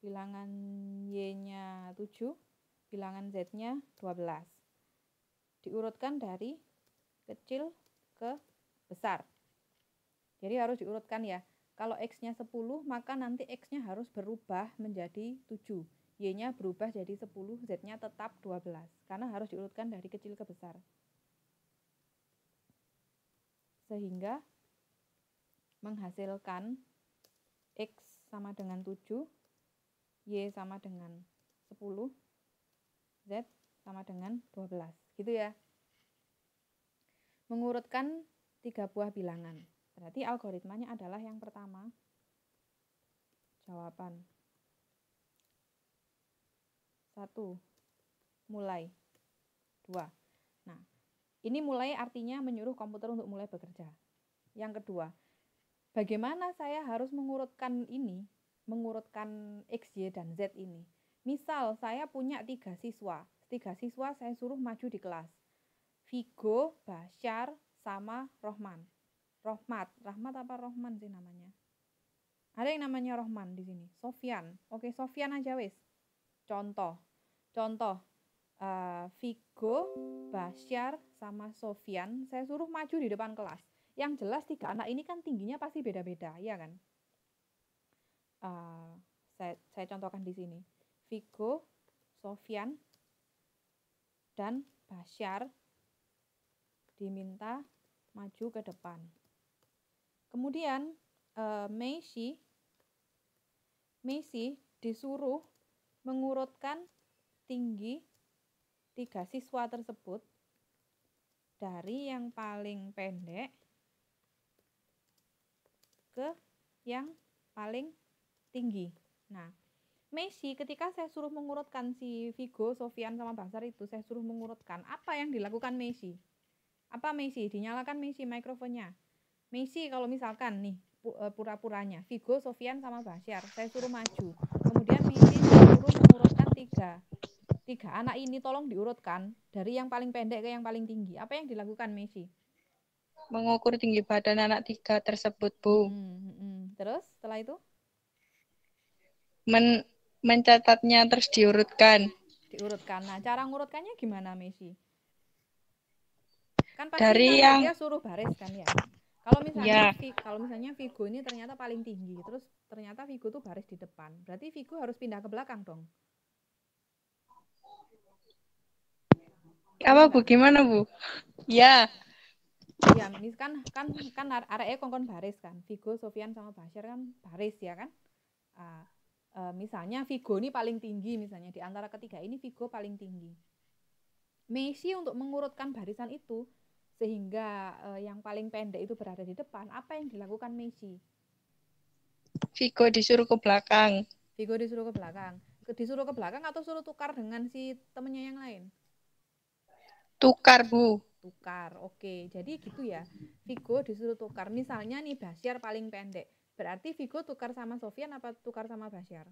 bilangan Y-nya 7, bilangan Z-nya 12. Diurutkan dari kecil ke besar. Jadi harus diurutkan ya. Kalau X-nya 10, maka nanti X-nya harus berubah menjadi 7. Y-nya berubah jadi 10, Z-nya tetap 12. Karena harus diurutkan dari kecil ke besar. Sehingga menghasilkan X sama dengan 7, Y sama dengan 10, Z sama dengan 12. Gitu ya. Mengurutkan 3 buah bilangan. Berarti algoritmanya adalah yang pertama, jawaban 1, mulai 2. Nah, ini mulai artinya menyuruh komputer untuk mulai bekerja. Yang kedua, bagaimana saya harus mengurutkan ini, mengurutkan X, Y, dan Z ini. Misal saya punya 3 siswa. 3 siswa saya suruh maju di kelas. Vigo, Basyar, sama Rohman. Rahmat apa Rohman sih namanya? Ada yang namanya Rohman di sini. Sofyan. Oke, Sofyan aja wis. Contoh. Vigo, Basyar, sama Sofyan saya suruh maju di depan kelas. Yang jelas 3 anak ini kan tingginya pasti beda-beda, ya kan? Saya contohkan di sini. Vigo, Sofyan, dan Basyar diminta maju ke depan. Kemudian Messi disuruh mengurutkan tinggi 3 siswa tersebut dari yang paling pendek ke yang paling tinggi. Nah, Messi ketika saya suruh mengurutkan si Vigo, Sofyan, sama Basyar itu, saya suruh mengurutkan, apa yang dilakukan Messi? Apa Messi? Dinyalakan Messi mikrofonnya. Messi kalau misalkan nih pura-puranya Vigo, Sofyan, sama Basyar, saya suruh maju. Kemudian Messi suruh mengurutkan tiga anak ini, tolong diurutkan dari yang paling pendek ke yang paling tinggi. Apa yang dilakukan Messi? Mengukur tinggi badan anak 3 tersebut, Bu. Terus setelah itu? Mencatatnya terus diurutkan. Nah, cara ngurutkannya gimana Messi? Kan pasti Dari nanti yang dia suruh baris kan ya. Kalau misalnya Vigo ini ternyata paling tinggi, terus ternyata Vigo tuh baris di depan. Berarti Vigo harus pindah ke belakang dong. apa, Bu? Gimana, Bu? Ya. Ya, ini kan areke kongkon baris kan. Vigo, Sofyan, sama Basyar kan baris ya kan. Misalnya Vigo ini paling tinggi, misalnya di antara ketiga ini Vigo paling tinggi. Messi untuk mengurutkan barisan itu sehingga yang paling pendek itu berada di depan, apa yang dilakukan Messi? Vigo disuruh ke belakang. Disuruh ke belakang atau suruh tukar dengan si temennya yang lain? Tukar, Bu. Tukar, oke. Jadi gitu ya. Vigo disuruh tukar. Misalnya nih Basyar paling pendek. Berarti Vigo tukar sama Sofyan apa tukar sama Basyar?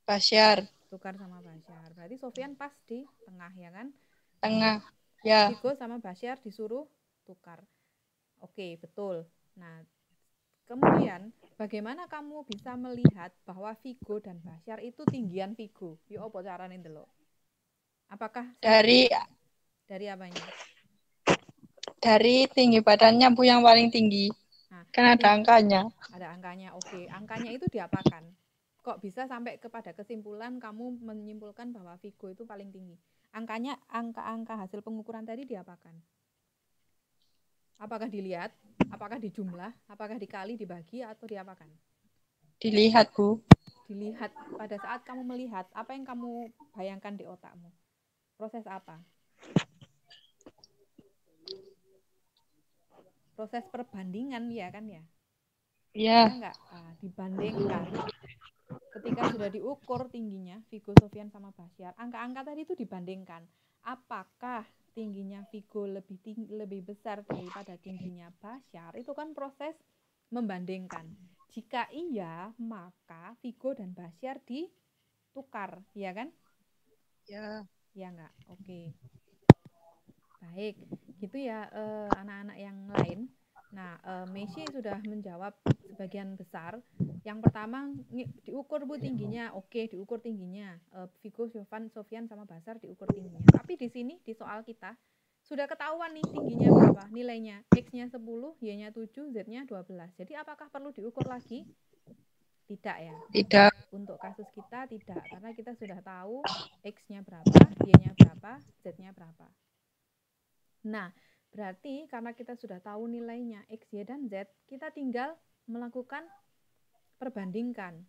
Basyar. Tukar sama Basyar. Berarti Sofyan pas di tengah ya kan? Tengah. Ya. Vigo sama Basyar disuruh tukar. Oke, betul. Nah, kemudian bagaimana kamu bisa melihat bahwa Vigo dan Basyar itu tinggian Vigo? Yo opo carane ndelok? Apakah dari apanya? Dari tinggi badannya, Bu, yang paling tinggi. Nah, kan ada angkanya. Ada angkanya, oke. Angkanya itu diapakan? Kok bisa sampai kepada kesimpulan kamu menyimpulkan bahwa Vigo itu paling tinggi? Angkanya, angka-angka hasil pengukuran tadi diapakan? Apakah dilihat? Apakah dijumlah? Apakah dikali, dibagi, atau diapakan? Dilihat, Bu. Dilihat. Pada saat kamu melihat, apa yang kamu bayangkan di otakmu? Proses apa? Proses perbandingan, ya kan ya? Iya. Ya enggak? Dibandingkan. Ketika sudah diukur tingginya Vigo, Sofyan, sama Basyar, angka-angka tadi itu dibandingkan. Apakah tingginya Vigo lebih besar daripada tingginya Basyar? Itu kan proses membandingkan. Jika iya, maka Vigo dan Basyar ditukar, ya kan? Ya. Ya enggak? Oke. Baik, gitu ya anak-anak yang lain. Nah, Messi sudah menjawab sebagian besar. Yang pertama diukur Bu tingginya, oke diukur tingginya. Vigo, Sofyan sama Basyar diukur tingginya. Tapi di sini di soal kita sudah ketahuan nih tingginya berapa, nilainya. X-nya 10, Y-nya 7, Z-nya 12. Jadi apakah perlu diukur lagi? Tidak ya. Tidak. Untuk kasus kita tidak, karena kita sudah tahu X-nya berapa, Y-nya berapa, Z-nya berapa. Nah, berarti karena kita sudah tahu nilainya X, Y, dan Z, kita tinggal melakukan perbandingkan.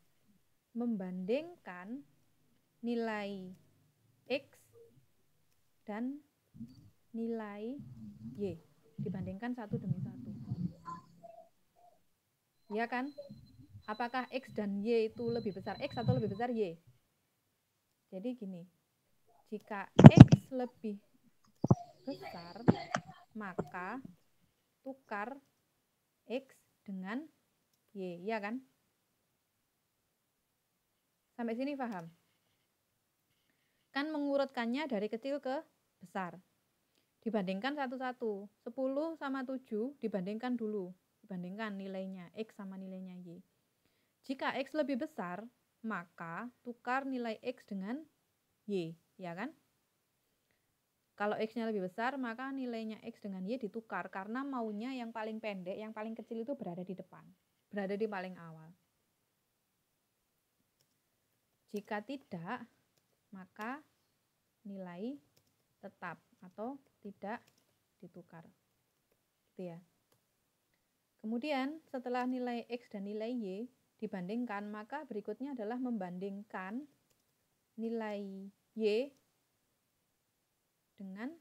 Membandingkan nilai X dan nilai Y. Dibandingkan satu demi satu. Ya kan? Apakah X dan Y itu lebih besar X atau lebih besar Y? Jadi gini, jika X lebih besar, maka tukar X dengan Y, ya kan? Sampai sini paham? Kan mengurutkannya dari kecil ke besar. Dibandingkan satu-satu. 10 sama 7 dibandingkan dulu. Dibandingkan nilainya X sama nilainya Y. Jika X lebih besar, maka tukar nilai X dengan Y, ya kan? Kalau X-nya lebih besar, maka nilainya X dengan Y ditukar. Karena maunya yang paling pendek, yang paling kecil itu berada di depan. Berada di paling awal. Jika tidak, maka nilai tetap atau tidak ditukar. Gitu ya. Kemudian setelah nilai X dan nilai Y dibandingkan, maka berikutnya adalah membandingkan nilai Y dengan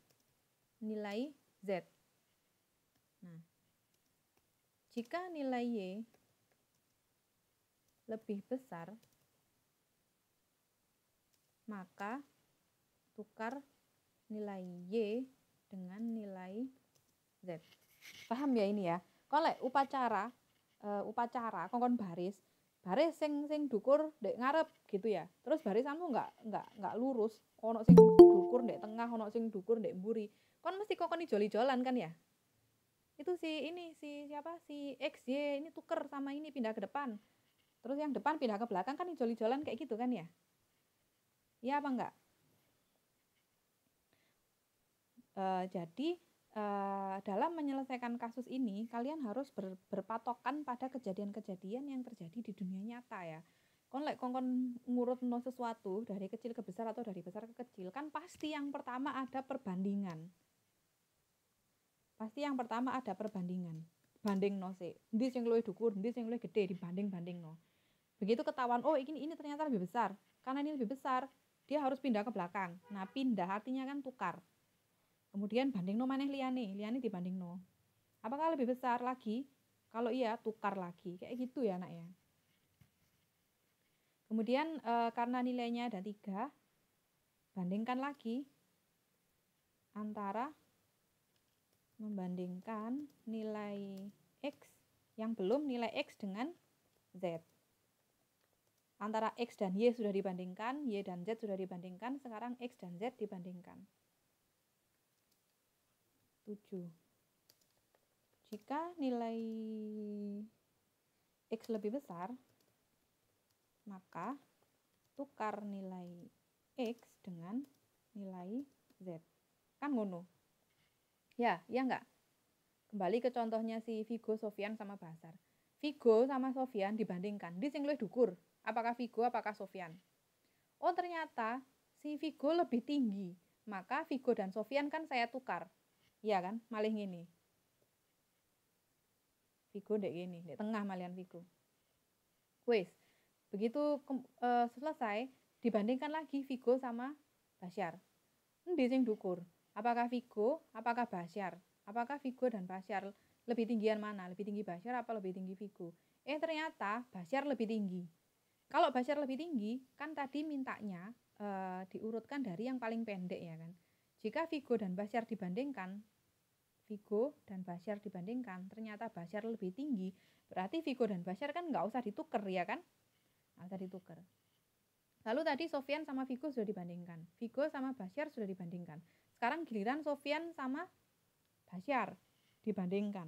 nilai Z. Nah, jika nilai Y lebih besar, maka tukar nilai Y dengan nilai Z. Paham ya ini ya? Kalau upacara kongkon baris sing dukur ndek ngarep gitu ya. Terus barisanmu enggak lurus, ono sing dukur ndek tengah, ono sing dukur ndek mburi. Kon mesti kongkon ijol-ijolan kan ya? Itu si X Y ini tuker sama ini pindah ke depan. Terus yang depan pindah ke belakang kan ijol-ijolan kayak gitu kan ya? Iya apa enggak? Jadi dalam menyelesaikan kasus ini kalian harus berpatokan pada kejadian-kejadian yang terjadi di dunia nyata ya. Kongkon ngurut sesuatu dari kecil ke besar atau dari besar ke kecil, kan pasti yang pertama ada perbandingan. Banding no sih. Ndi sing luwih dhuwur, ndi sing luwih gede, dibanding no. Begitu ketahuan, oh ini ternyata lebih besar. Karena ini lebih besar, dia harus pindah ke belakang. Nah, pindah artinya kan tukar. Kemudian banding no maneh liyane dibanding no. Apakah lebih besar lagi? Kalau iya, tukar lagi. Kayak gitu ya, Nak ya. Kemudian karena nilainya ada 3, bandingkan lagi antara membandingkan nilai X yang belum nilai X dengan Z. Antara X dan Y sudah dibandingkan, Y dan Z sudah dibandingkan, sekarang X dan Z dibandingkan. 7. Jika nilai X lebih besar, maka tukar nilai X dengan nilai Z. Kan ngono? Ya enggak? Kembali ke contohnya si Vigo, Sofyan sama Basar. Vigo sama Sofyan dibandingkan. Di sing luwih dhuwur. Apakah Vigo, apakah Sofyan? Oh, ternyata si Vigo lebih tinggi. Maka Vigo dan Sofyan kan saya tukar. Iya kan? Malih ngene. Vigo ndek gini, ndek tengah malian Vigo. Wes, begitu selesai, dibandingkan lagi Vigo sama Basyar. Endi sing dhuwur? Apakah Vigo, apakah Basyar? Apakah Vigo dan Basyar lebih tinggian mana? Lebih tinggi Basyar apa lebih tinggi Vigo? Ternyata Basyar lebih tinggi. Kalau Basyar lebih tinggi, kan tadi mintanya diurutkan dari yang paling pendek ya kan. Jika Vigo dan Basyar dibandingkan, ternyata Basyar lebih tinggi, berarti Vigo dan Basyar kan nggak usah ditukar ya kan? Nggak usah ditukar. Lalu tadi Sofyan sama Vigo sudah dibandingkan. Vigo sama Basyar sudah dibandingkan. Sekarang giliran Sofyan sama Basyar dibandingkan.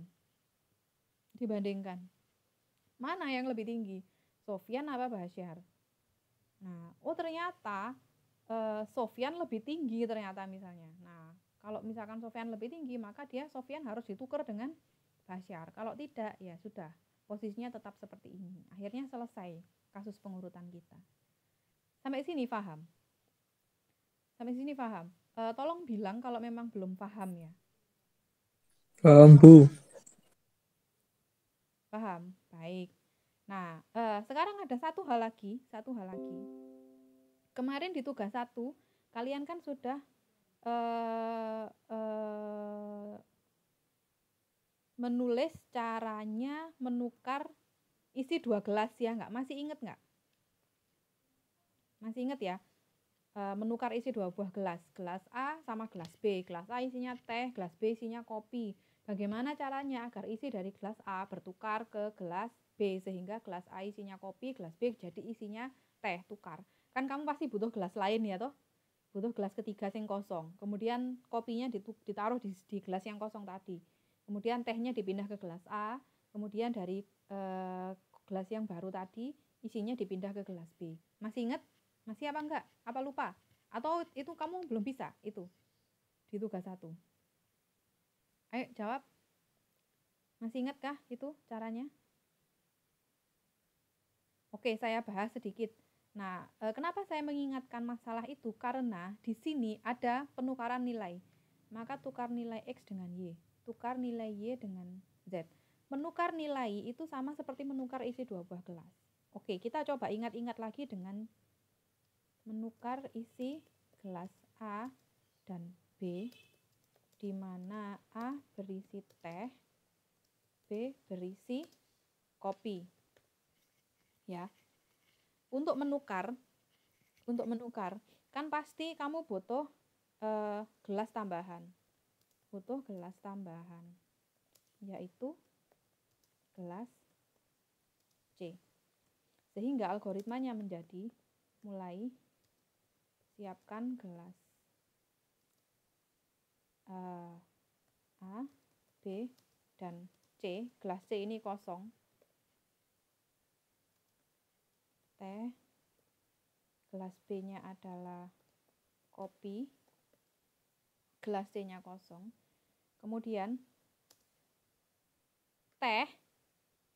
Mana yang lebih tinggi? Sofyan apa Basyar? Nah, ternyata Sofyan lebih tinggi ternyata misalnya. Nah, Kalau misalkan Sofyan lebih tinggi, maka Sofyan harus ditukar dengan Basyar. Kalau tidak, ya sudah, posisinya tetap seperti ini. Akhirnya selesai kasus pengurutan kita. Sampai sini paham? Sampai sini paham? Tolong bilang kalau memang belum paham ya. Paham, Bu. Paham? Baik. Nah, sekarang ada satu hal lagi. Kemarin di tugas 1, kalian kan sudah menulis caranya menukar isi 2 gelas ya, nggak? Masih inget nggak? Masih inget ya? Menukar isi 2 buah gelas A sama gelas B. Gelas A isinya teh, gelas B isinya kopi. Bagaimana caranya agar isi dari gelas A bertukar ke gelas B, sehingga gelas A isinya kopi, gelas B jadi isinya teh, tukar. Kan kamu pasti butuh gelas lain ya toh? Butuh gelas ketiga yang kosong. Kemudian kopinya ditaruh di gelas yang kosong tadi. Kemudian tehnya dipindah ke gelas A. Kemudian dari gelas yang baru tadi isinya dipindah ke gelas B. Masih ingat? Masih apa enggak? Apa lupa? Atau itu kamu belum bisa itu di tugas 1? Ayo jawab. Masih ingat kah itu caranya? Oke, saya bahas sedikit. Nah, kenapa saya mengingatkan masalah itu? Karena di sini ada penukaran nilai. Maka tukar nilai X dengan Y. Tukar nilai Y dengan Z. Menukar nilai itu sama seperti menukar isi 2 buah gelas. Oke, kita coba ingat-ingat lagi dengan menukar isi gelas A dan B, di mana A berisi teh, B berisi kopi. Ya. Untuk menukar kan pasti kamu butuh gelas tambahan. Butuh gelas tambahan, yaitu gelas C. Sehingga algoritmanya menjadi mulai siapkan gelas A, B, dan C. Gelas C ini kosong. Teh. Gelas B-nya adalah kopi. Gelas C-nya kosong. Kemudian teh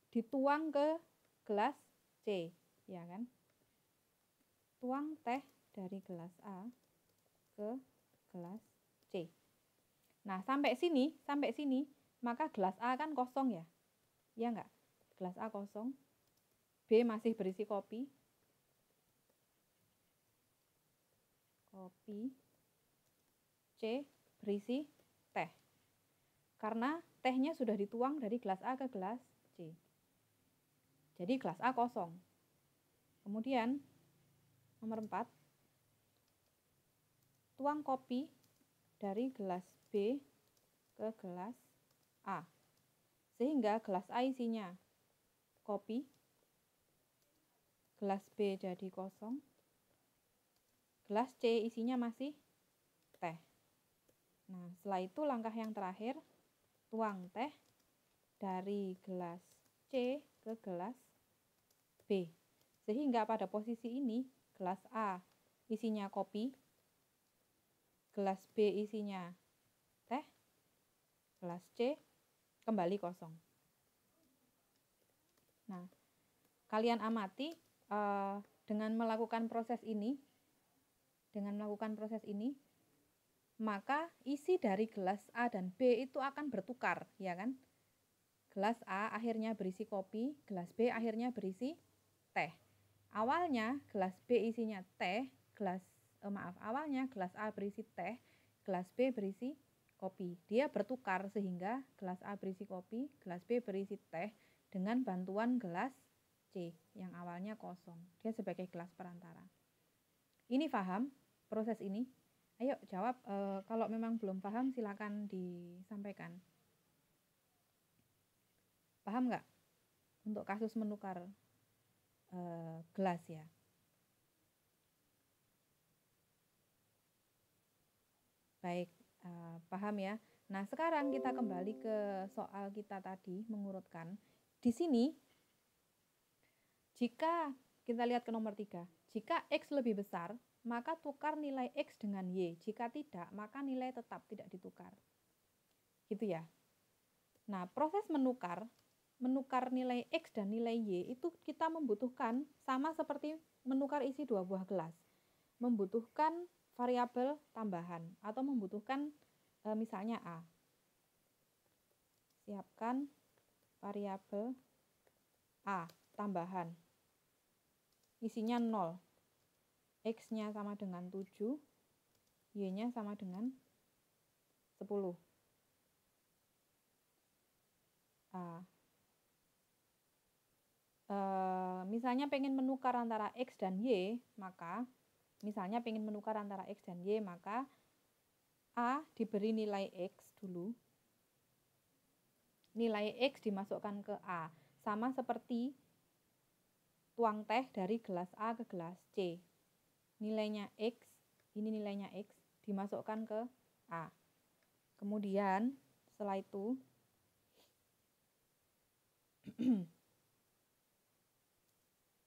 dituang ke gelas C, ya kan? Tuang teh dari gelas A ke gelas C. Nah, sampai sini, maka gelas A kan kosong ya? Ya enggak? Gelas A kosong. B masih berisi kopi. C berisi teh. Karena tehnya sudah dituang dari gelas A ke gelas C. Jadi gelas A kosong. Kemudian nomor 4, tuang kopi dari gelas B ke gelas A. Sehingga gelas A isinya kopi, gelas B jadi kosong, gelas C isinya masih teh. Nah, setelah itu langkah yang terakhir, tuang teh dari gelas C ke gelas B. Sehingga pada posisi ini, gelas A isinya kopi, gelas B isinya teh, gelas C kembali kosong. Nah, kalian amati dengan melakukan proses ini, maka isi dari gelas A dan B itu akan bertukar, ya kan? Gelas A akhirnya berisi kopi, gelas B akhirnya berisi teh. Awalnya gelas B isinya teh, awalnya gelas A berisi teh, gelas B berisi kopi. Dia bertukar sehingga gelas A berisi kopi, gelas B berisi teh dengan bantuan gelas C yang awalnya kosong. Dia sebagai gelas perantara. Ini paham proses ini? Ayo jawab, kalau memang belum paham silakan disampaikan. Paham nggak untuk kasus menukar gelas ya? Baik, paham ya. Nah, sekarang kita kembali ke soal kita tadi, mengurutkan. Di sini, jika kita lihat ke nomor 3, jika X lebih besar, maka tukar nilai X dengan Y. Jika tidak, maka nilai tetap tidak ditukar. Gitu ya. Nah, proses menukar nilai X dan nilai Y itu kita membutuhkan sama seperti menukar isi 2 buah gelas. Membutuhkan variabel tambahan atau membutuhkan misalnya A. Siapkan variabel A tambahan. Isinya 0. X-nya sama dengan 7, Y-nya sama dengan 10. Misalnya pengen menukar antara X dan Y, maka A diberi nilai X dulu. Nilai X dimasukkan ke A, sama seperti tuang teh dari gelas A ke gelas C. Nilainya X, ini nilainya X, dimasukkan ke A. Kemudian setelah itu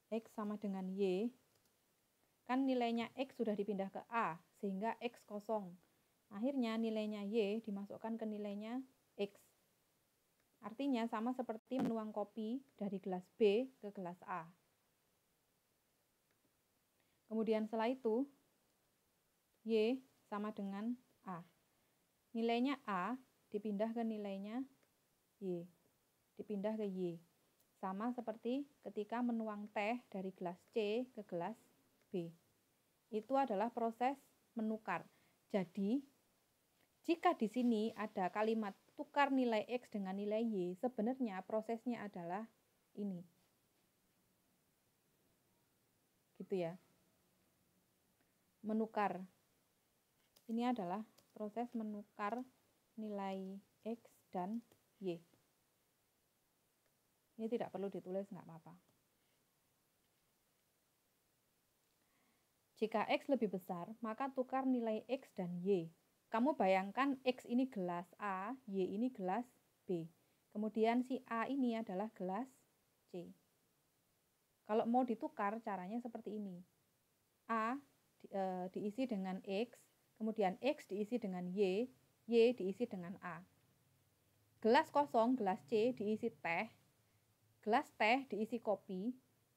X sama dengan Y, kan nilainya X sudah dipindah ke A, sehingga X kosong. Akhirnya nilainya Y dimasukkan ke nilainya X. Artinya sama seperti menuang kopi dari gelas B ke gelas A. Kemudian setelah itu, Y sama dengan A. Nilainya A dipindah ke nilainya Y. Dipindah ke Y. Sama seperti ketika menuang teh dari gelas C ke gelas B. Itu adalah proses menukar. Jadi, jika di sini ada kalimat tukar nilai X dengan nilai Y, sebenarnya prosesnya adalah ini. Gitu ya. Menukar. Ini adalah proses menukar nilai X dan Y. Ini tidak perlu ditulis, nggak apa-apa. Jika X lebih besar, maka tukar nilai X dan Y. Kamu bayangkan X ini gelas A, Y ini gelas B. Kemudian si A ini adalah gelas C. Kalau mau ditukar, caranya seperti ini. A diisi dengan X, kemudian X diisi dengan Y diisi dengan A. Gelas kosong, gelas C diisi teh, gelas teh diisi kopi,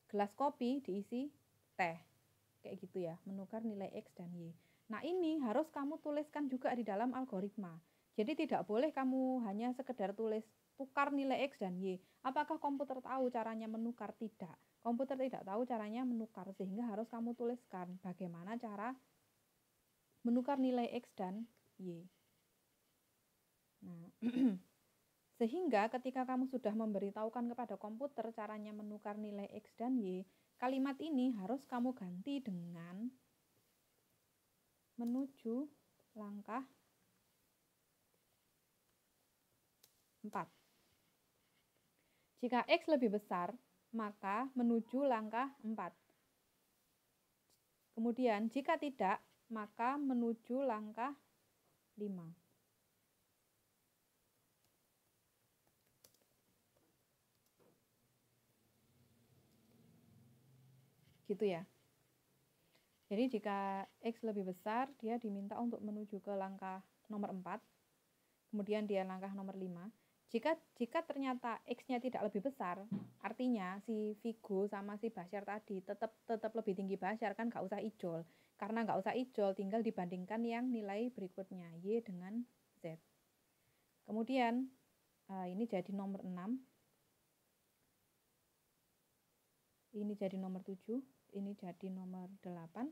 gelas kopi diisi teh. Kayak gitu ya, menukar nilai X dan Y. Nah, ini harus kamu tuliskan juga di dalam algoritma. Jadi tidak boleh kamu hanya sekedar tulis tukar nilai X dan Y. Apakah komputer tahu caranya menukar? Tidak. Komputer tidak tahu caranya menukar, sehingga harus kamu tuliskan bagaimana cara menukar nilai X dan Y. Nah, sehingga ketika kamu sudah memberitahukan kepada komputer caranya menukar nilai X dan Y, kalimat ini harus kamu ganti dengan menuju langkah 4. Jika X lebih besar, maka menuju langkah 4. Kemudian jika tidak, maka menuju langkah 5. Gitu ya. Jadi jika X lebih besar, dia diminta untuk menuju ke langkah nomor 4. Kemudian dia langkah nomor 5. Jika ternyata X-nya tidak lebih besar, artinya si Vigo sama si Bashar tadi tetap lebih tinggi Bashar, kan nggak usah ijol. Karena nggak usah ijol, tinggal dibandingkan yang nilai berikutnya, Y dengan Z. Kemudian ini jadi nomor 6. Ini jadi nomor 7. Ini jadi nomor 8,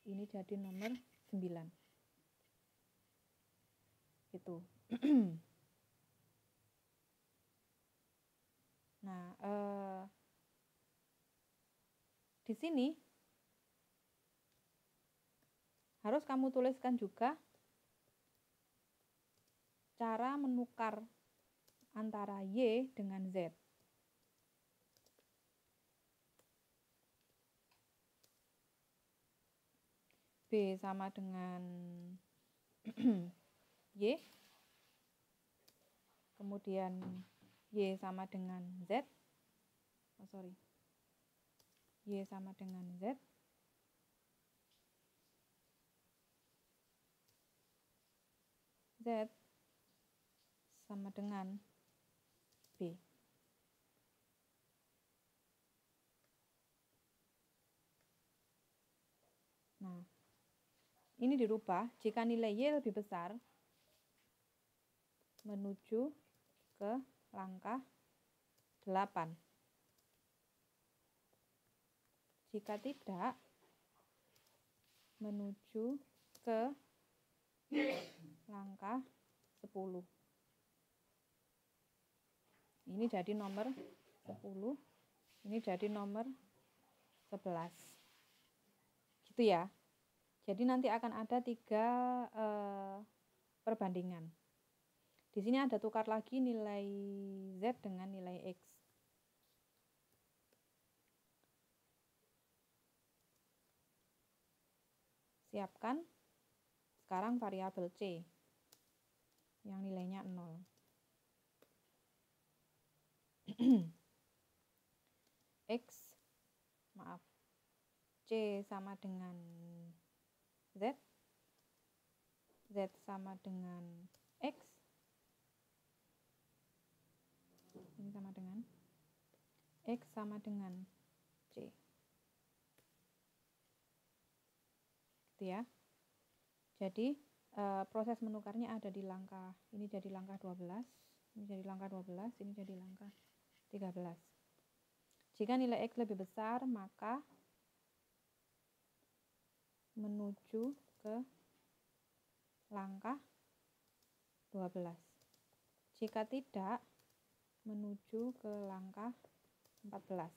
ini jadi nomor 9. Gitu. Nah, di sini harus kamu tuliskan juga cara menukar antara Y dengan Z. B sama dengan Y, kemudian Y sama dengan Z, Y sama dengan Z, Z sama dengan B. Nah, ini dirubah jika nilai Y lebih besar menuju ke langkah 8. Jika tidak, menuju ke langkah 10. Ini jadi nomor 10, ini jadi nomor 11. Gitu ya. Jadi nanti akan ada 3 perbandingan. Di sini ada tukar lagi nilai Z dengan nilai X. Siapkan sekarang variabel C yang nilainya 0. C sama dengan Z, Z sama dengan X, ini sama dengan X sama dengan C. Gitu ya. Jadi proses menukarnya ada di langkah, ini jadi langkah 12, ini jadi langkah 12, ini jadi langkah 13. Jika nilai X lebih besar, maka menuju ke langkah 12. Jika tidak, menuju ke langkah 14.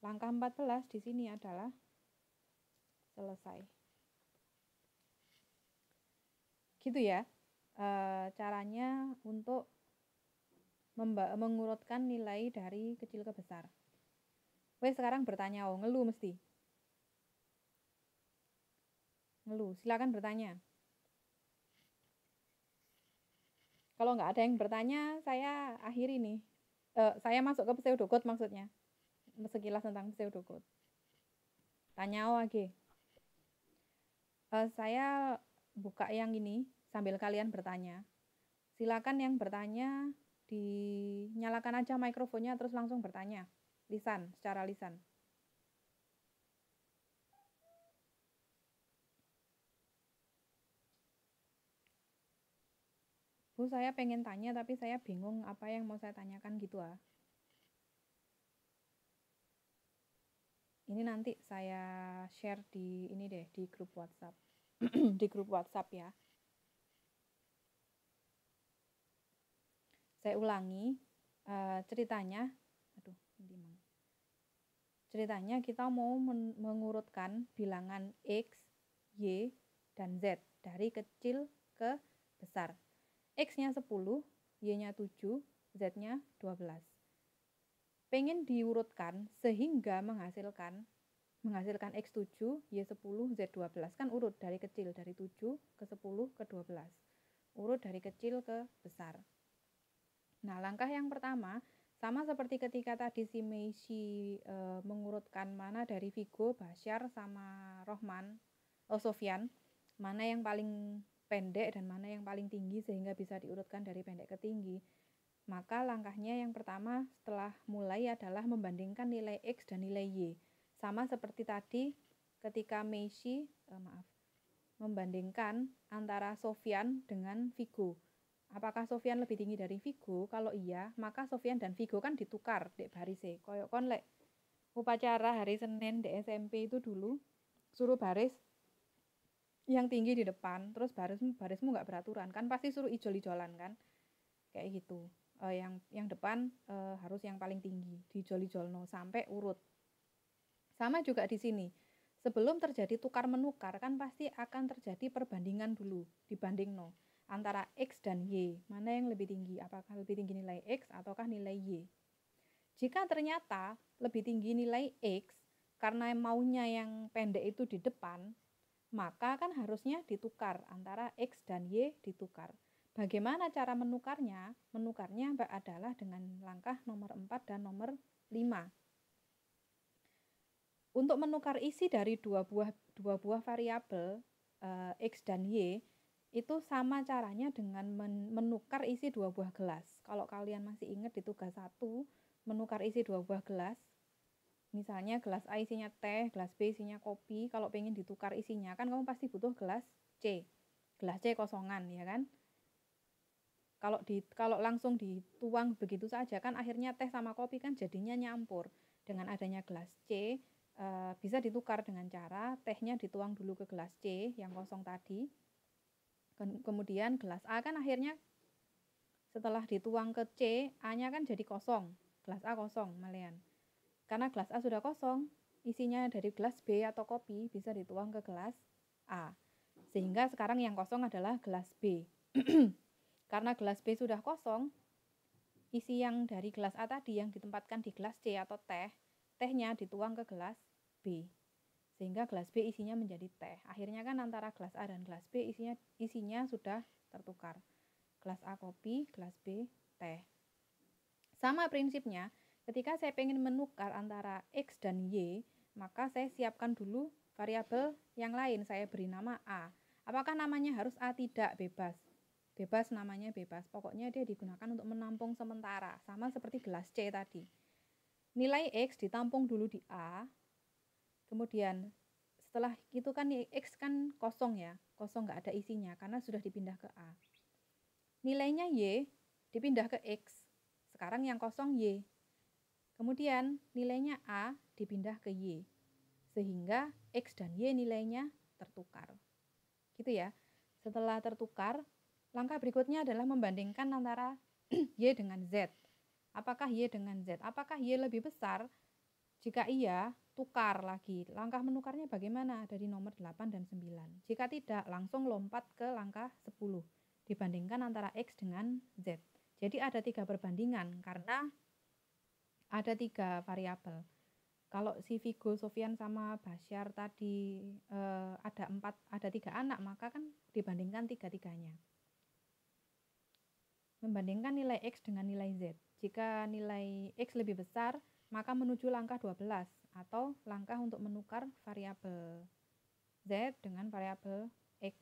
Langkah 14 di sini adalah selesai. Gitu ya. Caranya untuk mengurutkan nilai dari kecil ke besar. Wes sekarang bertanya, ngeluh mesti. Ngeluh, silakan bertanya. Kalau nggak ada yang bertanya, saya akhiri nih. Saya masuk ke pseudocode maksudnya. Sekilas tentang pseudocode. Tanya lagi. Saya buka yang ini sambil kalian bertanya. Silakan yang bertanya dinyalakan aja mikrofonnya terus langsung bertanya. Lisan, secara lisan. Bu, saya pengen tanya tapi saya bingung apa yang mau saya tanyakan gitu ah. Ini nanti saya share di ini deh, di grup WhatsApp. Di grup WhatsApp ya. Saya ulangi ceritanya. Aduh, ini ceritanya kita mau mengurutkan bilangan X, Y, dan Z dari kecil ke besar. X-nya 10, Y-nya 7, Z-nya 12. Pengen diurutkan sehingga menghasilkan X7, Y10, Z12. Kan urut dari kecil, dari 7 ke 10 ke 12. Urut dari kecil ke besar. Nah, langkah yang pertama, sama seperti ketika tadi si Meisi mengurutkan mana dari Vigo, Basyar, sama Sofyan, mana yang paling pendek dan mana yang paling tinggi sehingga bisa diurutkan dari pendek ke tinggi. Maka langkahnya yang pertama setelah mulai adalah membandingkan nilai X dan nilai Y. Sama seperti tadi ketika Meisi membandingkan antara Sofyan dengan Vigo. Apakah Sofyan lebih tinggi dari Vigo? Kalau iya, maka Sofyan dan Vigo kan ditukar dek barise. Koyok kon lek upacara hari Senin di SMP itu dulu suruh baris yang tinggi di depan, terus barismu nggak beraturan kan, pasti suruh ijol-ijolan kan, kayak gitu. Yang depan harus yang paling tinggi, dijol-ijolno sampai urut. Sama juga di sini, sebelum terjadi tukar menukar kan pasti akan terjadi perbandingan dulu, dibandingno antara X dan Y, mana yang lebih tinggi, apakah lebih tinggi nilai X ataukah nilai Y. Jika ternyata lebih tinggi nilai X karena maunya yang pendek itu di depan, maka kan harusnya ditukar antara X dan Y ditukar. Bagaimana cara menukarnya? Menukarnya adalah dengan langkah nomor 4 dan nomor 5. Untuk menukar isi dari dua buah variabel X dan Y, Itu sama caranya dengan menukar isi 2 buah gelas. Kalau kalian masih ingat di tugas 1, menukar isi 2 buah gelas. Misalnya gelas A isinya teh, gelas B isinya kopi. Kalau pengen ditukar isinya, kan kamu pasti butuh gelas C. Gelas C kosongan, ya kan? Kalau langsung dituang begitu saja, kan akhirnya teh sama kopi kan jadinya nyampur. Dengan adanya gelas C, bisa ditukar dengan cara tehnya dituang dulu ke gelas C yang kosong tadi. Kemudian gelas A kan akhirnya setelah dituang ke C, A-nya kan jadi kosong. Gelas A kosong malian. Karena gelas A sudah kosong, isinya dari gelas B atau kopi bisa dituang ke gelas A. Sehingga sekarang yang kosong adalah gelas B. Karena gelas B sudah kosong, isi yang dari gelas A tadi yang ditempatkan di gelas C atau teh, tehnya dituang ke gelas B. Sehingga gelas B isinya menjadi teh. Akhirnya kan antara gelas A dan gelas B isinya sudah tertukar. Gelas A kopi, gelas B teh. Sama prinsipnya, ketika saya ingin menukar antara X dan Y, maka saya siapkan dulu variabel yang lain. Saya beri nama A. Apakah namanya harus A? Tidak, bebas. Bebas namanya bebas. Pokoknya dia digunakan untuk menampung sementara. Sama seperti gelas C tadi. Nilai X ditampung dulu di A. Kemudian setelah itu kan X kan kosong ya, kosong nggak ada isinya karena sudah dipindah ke A. Nilainya Y dipindah ke X, sekarang yang kosong Y. Kemudian nilainya A dipindah ke Y, sehingga X dan Y nilainya tertukar. Gitu ya. Setelah tertukar, langkah berikutnya adalah membandingkan antara Y dengan Z. Apakah Y dengan Z? Apakah Y lebih besar? Jika iya, tukar lagi. Langkah menukarnya bagaimana? Dari nomor 8 dan 9. Jika tidak, langsung lompat ke langkah 10. Dibandingkan antara X dengan Z. Jadi ada 3 perbandingan karena ada 3 variabel. Kalau si Vigo, Sofian sama Basyar tadi ada 3 anak, maka kan dibandingkan 3-tiganya. Membandingkan nilai X dengan nilai Z. Jika nilai X lebih besar, maka menuju langkah 12 atau langkah untuk menukar variabel Z dengan variabel X.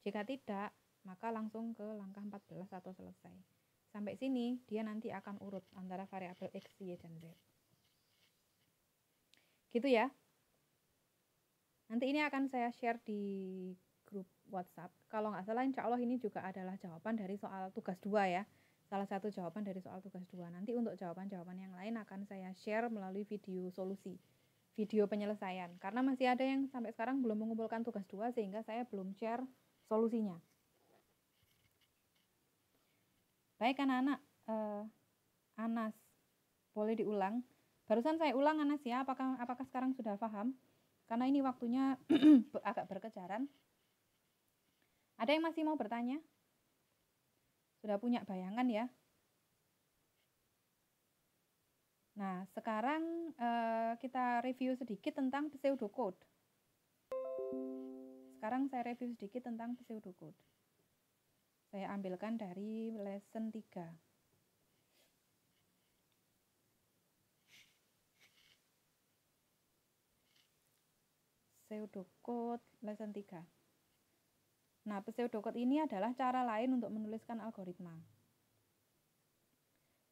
Jika tidak, maka langsung ke langkah 14 atau selesai. Sampai sini dia nanti akan urut antara variabel X, Y, dan Z. Gitu ya. Nanti ini akan saya share di grup WhatsApp. Kalau nggak salah insya Allah ini juga adalah jawaban dari soal tugas 2 ya. Salah satu jawaban dari soal tugas 2. Nanti untuk jawaban-jawaban yang lain akan saya share melalui video solusi, video penyelesaian. Karena masih ada yang sampai sekarang belum mengumpulkan tugas 2 sehingga saya belum share solusinya. Baik anak-anak, Anas, boleh diulang? Barusan saya ulang Anas ya, apakah sekarang sudah paham? Karena ini waktunya agak berkejaran. Ada yang masih mau bertanya? Sudah punya bayangan ya? Nah, sekarang kita review sedikit tentang pseudocode. Sekarang saya review sedikit tentang pseudocode. Saya ambilkan dari lesson 3. Pseudocode lesson 3. Nah, pseudocode ini adalah cara lain untuk menuliskan algoritma.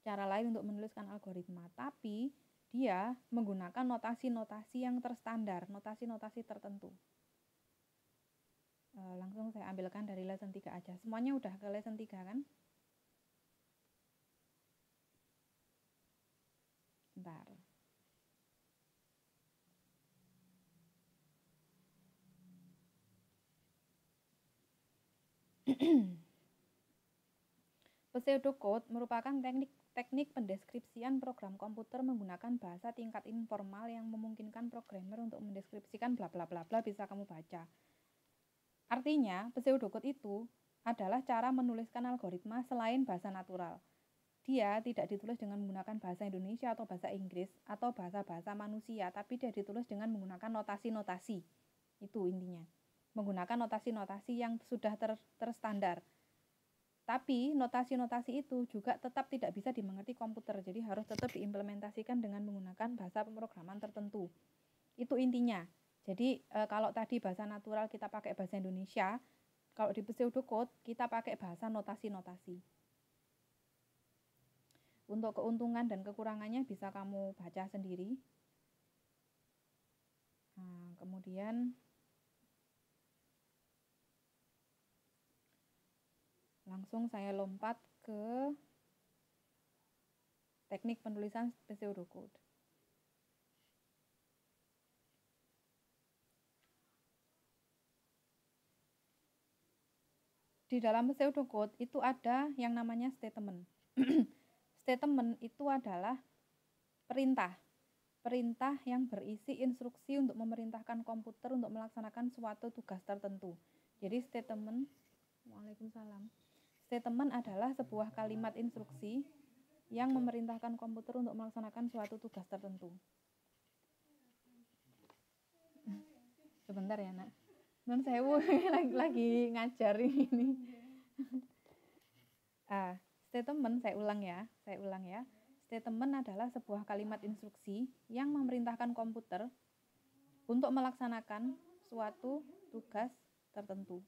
Cara lain untuk menuliskan algoritma, tapi dia menggunakan notasi-notasi yang terstandar, notasi-notasi tertentu. Langsung saya ambilkan dari lesson 3 aja. Semuanya udah ke lesson 3 kan? Bentar. Pseudocode merupakan teknik pendeskripsian program komputer menggunakan bahasa tingkat informal yang memungkinkan programmer untuk mendeskripsikan bla bla bla bla, bisa kamu baca. Artinya, pseudocode itu adalah cara menuliskan algoritma selain bahasa natural. Dia tidak ditulis dengan menggunakan bahasa Indonesia atau bahasa Inggris atau bahasa-bahasa manusia, tapi dia ditulis dengan menggunakan notasi-notasi. Itu intinya. Menggunakan notasi-notasi yang sudah terstandar. Tapi notasi-notasi itu juga tetap tidak bisa dimengerti komputer, jadi harus tetap diimplementasikan dengan menggunakan bahasa pemrograman tertentu. Itu intinya. Jadi kalau tadi bahasa natural kita pakai bahasa Indonesia, Kalau di pseudocode kita pakai bahasa notasi-notasi. Untuk keuntungan dan kekurangannya bisa kamu baca sendiri. Nah, kemudian langsung saya lompat ke teknik penulisan pseudocode. Di dalam pseudocode itu ada yang namanya statement. Statement itu adalah perintah. Perintah yang berisi instruksi untuk memerintahkan komputer untuk melaksanakan suatu tugas tertentu. Jadi statement, Waalaikumsalam. Statement adalah sebuah kalimat instruksi yang memerintahkan komputer untuk melaksanakan suatu tugas tertentu. Sebentar ya, Nak. Non sewu lagi ngajar ini. Statement saya ulang ya. Statement adalah sebuah kalimat instruksi yang memerintahkan komputer untuk melaksanakan suatu tugas tertentu.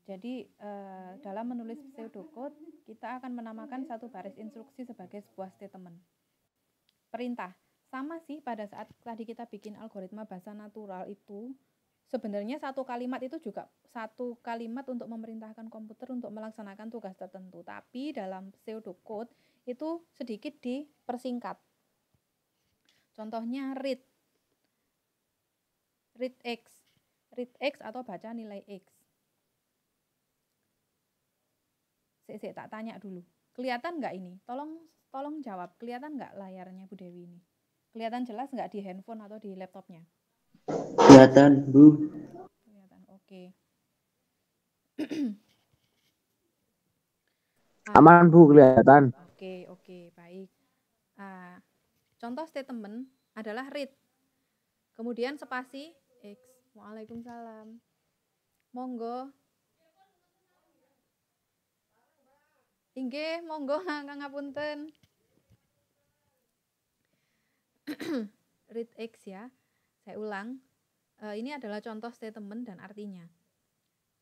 Jadi dalam menulis pseudocode kita akan menamakan satu baris instruksi sebagai sebuah statement. Perintah sama sih pada saat tadi kita bikin algoritma bahasa natural itu. Sebenarnya satu kalimat itu juga satu kalimat untuk memerintahkan komputer untuk melaksanakan tugas tertentu. Tapi dalam pseudocode itu sedikit dipersingkat. Contohnya read x atau baca nilai x. Tak tanya dulu. Kelihatan nggak ini? Tolong jawab. Kelihatan nggak layarnya Bu Dewi ini? Kelihatan jelas nggak di handphone atau di laptopnya? Kelihatan, Bu. Kelihatan, oke. Aman, Bu, kelihatan. Oke, baik. Contoh statement adalah read. Kemudian spasi X. Waalaikumsalam. Monggo. Inggih, monggo Kang ngapunten. Read X ya. Saya ulang, ini adalah contoh statement dan artinya.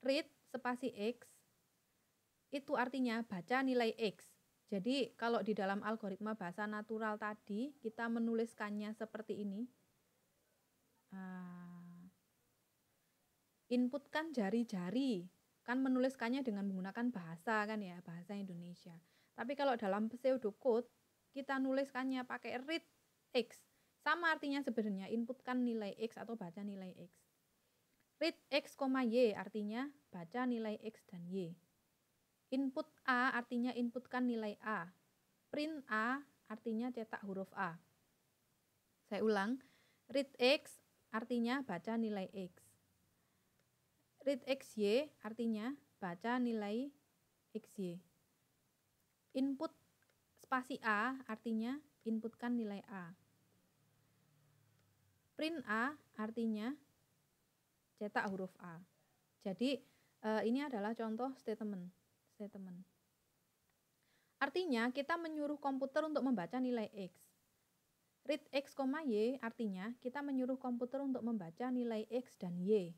Read spasi X, itu artinya baca nilai X. Jadi kalau di dalam algoritma bahasa natural tadi, kita menuliskannya seperti ini. Inputkan jari-jari, kan menuliskannya dengan menggunakan bahasa kan ya, bahasa Indonesia. Tapi kalau dalam pseudocode, kita nuliskannya pakai read X. Sama artinya sebenarnya, inputkan nilai X atau baca nilai X. Read X, Y artinya baca nilai X dan Y. Input A artinya inputkan nilai A. Print A artinya cetak huruf A. Saya ulang, read X artinya baca nilai X. Read XY artinya baca nilai XY. Input spasi A artinya inputkan nilai A. Print A artinya cetak huruf A. Jadi ini adalah contoh statement. Artinya kita menyuruh komputer untuk membaca nilai X. Read X, Y artinya kita menyuruh komputer untuk membaca nilai X dan Y.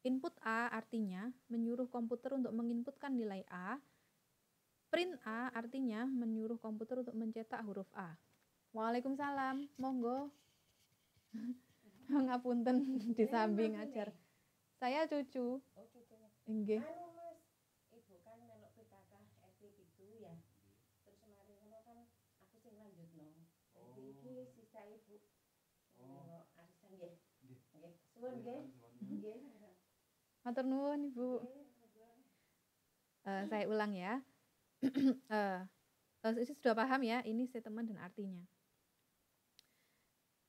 Input A artinya menyuruh komputer untuk menginputkan nilai A. Print A artinya menyuruh komputer untuk mencetak huruf A. Waalaikumsalam, monggo. Ngapunten disambing ajar. Saya cucu. Oh, cucu. Nggih. Mas, Ibu kan melok PKK FP itu ya. Terus kemarin ngono kan aku sing lanjutno. Iki sisa Ibu. Arisan nggih. Nggih. Suwun nggih. Nggih. Matur nuwun, Ibu. Saya ulang ya. Sudah paham ya, ini statement dan artinya.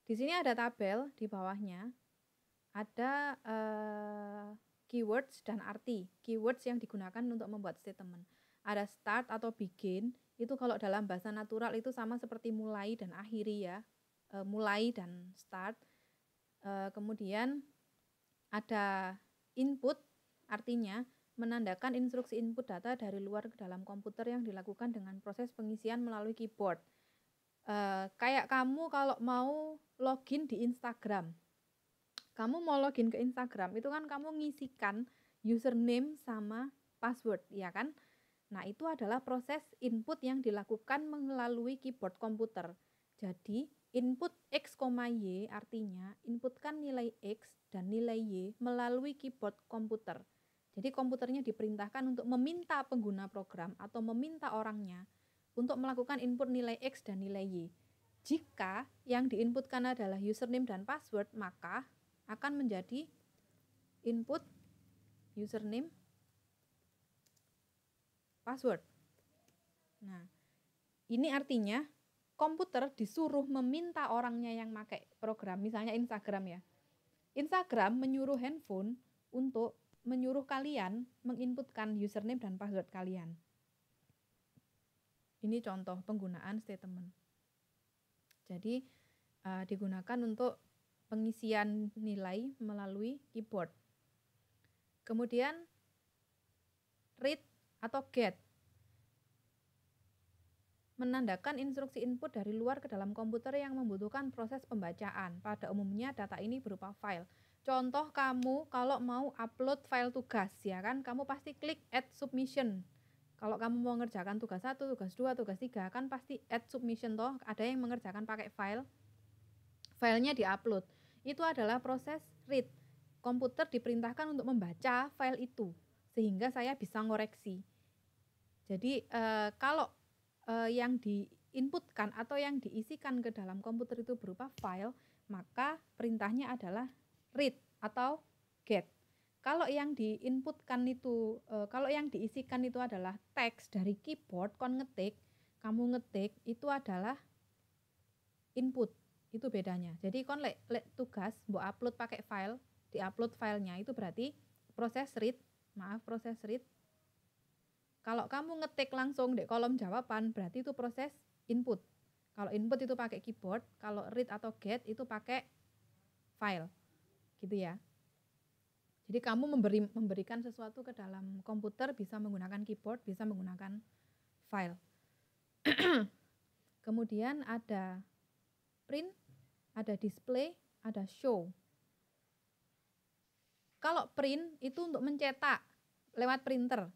Di sini ada tabel, di bawahnya ada keywords dan arti. Keywords yang digunakan untuk membuat statement. Ada start atau begin, itu kalau dalam bahasa natural itu sama seperti mulai dan akhiri ya. Mulai dan start. Kemudian ada input, artinya menandakan instruksi input data dari luar ke dalam komputer yang dilakukan dengan proses pengisian melalui keyboard. Kayak kamu kalau mau login di Instagram, kamu mau login ke Instagram itu kan kamu ngisikan username sama password, ya kan? Nah, itu adalah proses input yang dilakukan melalui keyboard komputer. Jadi, input X, Y artinya inputkan nilai X dan nilai Y melalui keyboard komputer. Jadi, komputernya diperintahkan untuk meminta pengguna program atau meminta orangnya untuk melakukan input nilai X dan nilai Y. Jika yang diinputkan adalah username dan password, maka akan menjadi input username password. Nah, ini artinya komputer disuruh meminta orangnya yang pakai program, misalnya Instagram ya. Instagram menyuruh handphone untuk menyuruh kalian menginputkan username dan password kalian. Ini contoh penggunaan statement. Jadi digunakan untuk pengisian nilai melalui keyboard. Kemudian read atau get menandakan instruksi input dari luar ke dalam komputer yang membutuhkan proses pembacaan. Pada umumnya data ini berupa file. Contoh, kamu kalau mau upload file tugas, ya kan, kamu pasti klik add submission. Kalau kamu mau mengerjakan tugas 1, tugas 2, tugas 3, kan pasti add submission toh, ada yang mengerjakan pakai file. Filenya diupload. Itu adalah proses read. Komputer diperintahkan untuk membaca file itu sehingga saya bisa ngoreksi. Jadi kalau yang diinputkan atau yang diisikan ke dalam komputer itu berupa file, maka perintahnya adalah read atau get. Kalau yang diinputkan itu, kalau yang diisikan itu adalah teks dari keyboard, kamu ngetik, itu adalah input. Itu bedanya. Jadi kon lek tugas mbok upload pakai file, diupload filenya itu berarti proses read. Kalau kamu ngetik langsung di kolom jawaban, berarti itu proses input. Kalau input itu pakai keyboard, kalau read atau get itu pakai file. Gitu ya. Jadi kamu memberikan sesuatu ke dalam komputer bisa menggunakan keyboard, bisa menggunakan file. Kemudian ada print, ada display, ada show. Kalau print itu untuk mencetak lewat printer.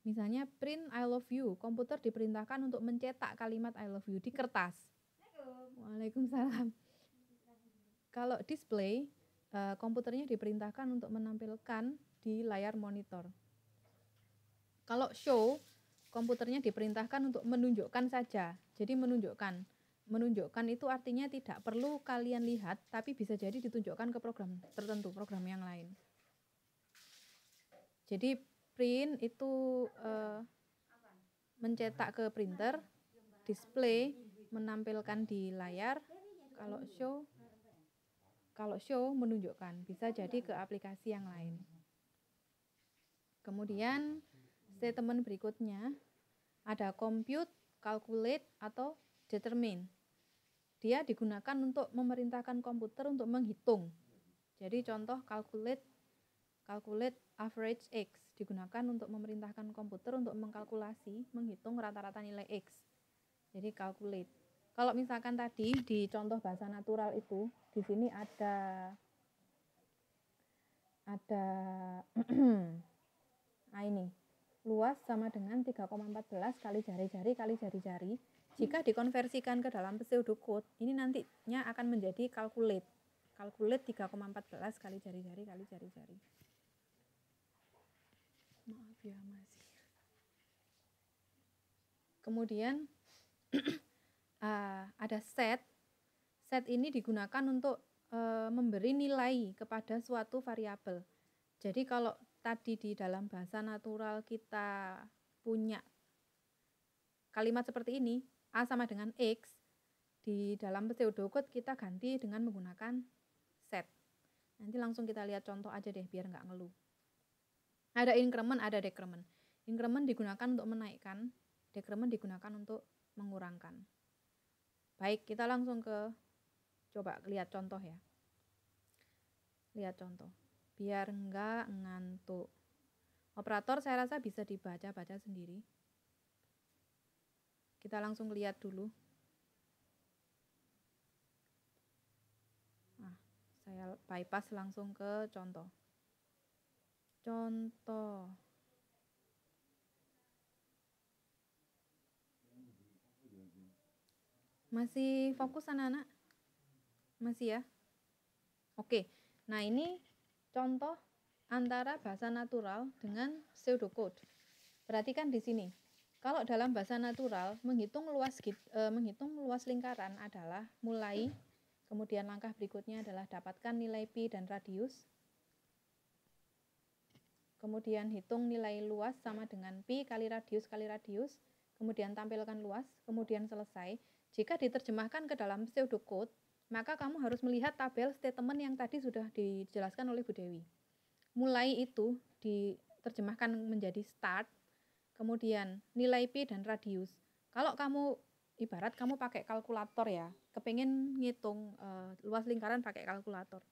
Misalnya print I love you, komputer diperintahkan untuk mencetak kalimat I love you di kertas. Waalaikumsalam. Kalau display, komputernya diperintahkan untuk menampilkan di layar monitor. Kalau show, komputernya diperintahkan untuk menunjukkan saja. Jadi menunjukkan itu artinya tidak perlu kalian lihat, tapi bisa jadi ditunjukkan ke program tertentu, program yang lain. Jadi print itu mencetak ke printer, display menampilkan di layar, kalau show menunjukkan, bisa jadi ke aplikasi yang lain. Kemudian statement berikutnya ada compute, calculate, atau determine. Dia digunakan untuk memerintahkan komputer untuk menghitung. Jadi contoh calculate average X digunakan untuk memerintahkan komputer untuk mengkalkulasi, menghitung rata-rata nilai X. Jadi calculate. Kalau misalkan tadi di contoh bahasa natural itu, di sini ada ini, luas sama dengan 3,14 kali jari-jari kali jari-jari. Jika dikonversikan ke dalam pseudocode, ini nantinya akan menjadi calculate. Calculate 3,14 kali jari-jari kali jari-jari. Maaf ya, masih. Kemudian ada set. Set ini digunakan untuk memberi nilai kepada suatu variabel. Jadi kalau tadi di dalam bahasa natural kita punya kalimat seperti ini, A sama dengan X, di dalam pseudocode kita ganti dengan menggunakan set. Nanti langsung kita lihat contoh aja deh biar nggak ngeluh. Ada increment, ada decrement. Increment digunakan untuk menaikkan, decrement digunakan untuk mengurangkan. Baik, kita langsung coba lihat contoh ya. Lihat contoh, biar nggak ngantuk. Operator saya rasa bisa dibaca-baca sendiri. Kita langsung lihat dulu. Nah, saya bypass langsung ke contoh. Contoh. Masih fokus anak-anak? Masih ya? Oke. Nah, ini contoh antara bahasa natural dengan pseudocode. Perhatikan di sini. Kalau dalam bahasa natural, menghitung luas lingkaran adalah mulai, kemudian langkah berikutnya adalah dapatkan nilai pi dan radius. Kemudian hitung nilai luas sama dengan pi kali radius, kemudian tampilkan luas, kemudian selesai. Jika diterjemahkan ke dalam pseudocode, maka kamu harus melihat tabel statement yang tadi sudah dijelaskan oleh Bu Dewi. Mulai itu diterjemahkan menjadi start, kemudian nilai pi dan radius. Kalau kamu ibarat kamu pakai kalkulator ya, kepengen ngitung luas lingkaran pakai kalkulator.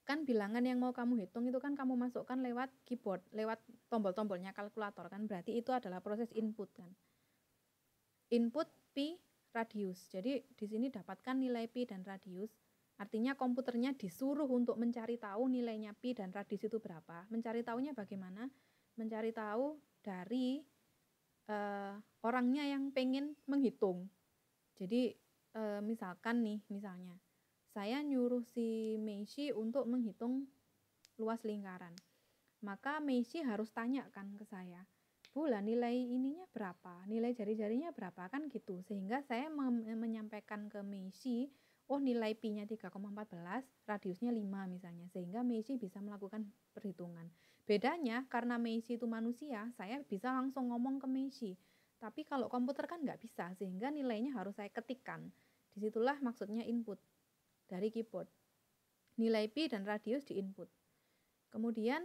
Kan bilangan yang mau kamu hitung itu kan kamu masukkan lewat keyboard, lewat tombol-tombolnya kalkulator kan, berarti itu adalah proses input kan. Input pi radius. Jadi di sini dapatkan nilai pi dan radius. Artinya komputernya disuruh untuk mencari tahu nilainya pi dan radius itu berapa. Mencari tahunya bagaimana? Mencari tahu dari orangnya yang pengen menghitung. Jadi misalkan nih, misalnya saya nyuruh si Meisy untuk menghitung luas lingkaran. Maka Meisy harus tanyakan ke saya, Bu, lah nilai ininya berapa? Nilai jari-jarinya berapa? Kan gitu. Sehingga saya menyampaikan ke Meisy, oh nilai pi-nya 3,14, radiusnya 5 misalnya. Sehingga Meisy bisa melakukan perhitungan. Bedanya karena Meisy itu manusia, saya bisa langsung ngomong ke Meisy. Tapi kalau komputer kan nggak bisa, sehingga nilainya harus saya ketikkan. Disitulah maksudnya input dari keyboard. Nilai pi dan radius di input. Kemudian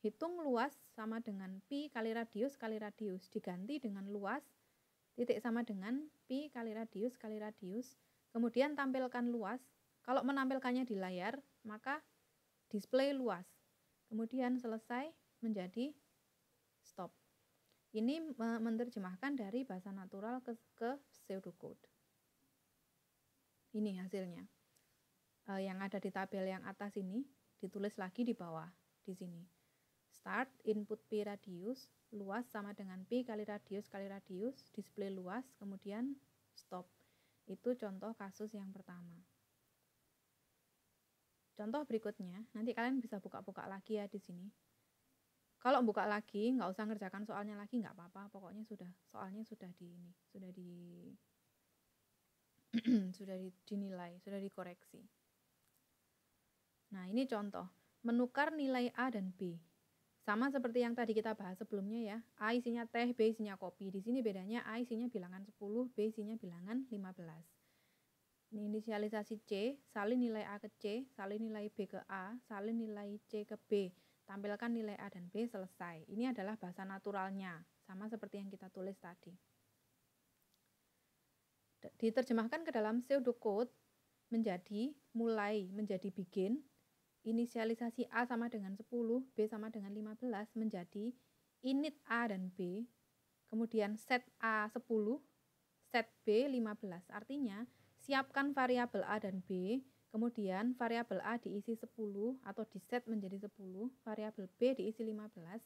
hitung luas sama dengan pi kali radius diganti dengan luas titik sama dengan pi kali radius. Kemudian tampilkan luas. Kalau menampilkannya di layar, maka display luas. Kemudian selesai menjadi stop. Ini menerjemahkan dari bahasa natural ke pseudocode. Ini hasilnya. Yang ada di tabel yang atas ini ditulis lagi di bawah di sini. Start input pi radius, luas sama dengan pi kali radius, display luas, kemudian stop. Itu contoh kasus yang pertama. Contoh berikutnya, nanti kalian bisa buka-buka lagi ya di sini. Kalau buka lagi, nggak usah ngerjakan soalnya lagi, nggak apa-apa. Pokoknya soalnya sudah dinilai, sudah dikoreksi. Nah, ini contoh. Menukar nilai A dan B. Sama seperti yang tadi kita bahas sebelumnya ya. A isinya teh, B isinya kopi. Di sini bedanya A isinya bilangan 10, B isinya bilangan 15. Ini inisialisasi C, salin nilai A ke C, salin nilai B ke A, salin nilai C ke B. Tampilkan nilai A dan B, selesai. Ini adalah bahasa naturalnya, sama seperti yang kita tulis tadi. Diterjemahkan ke dalam pseudocode menjadi mulai, menjadi begin. Inisialisasi A sama dengan 10, B sama dengan 15 menjadi init A dan B. Kemudian set A 10, set B 15. Artinya siapkan variabel A dan B, kemudian variabel A diisi 10 atau diset menjadi 10, variabel B diisi 15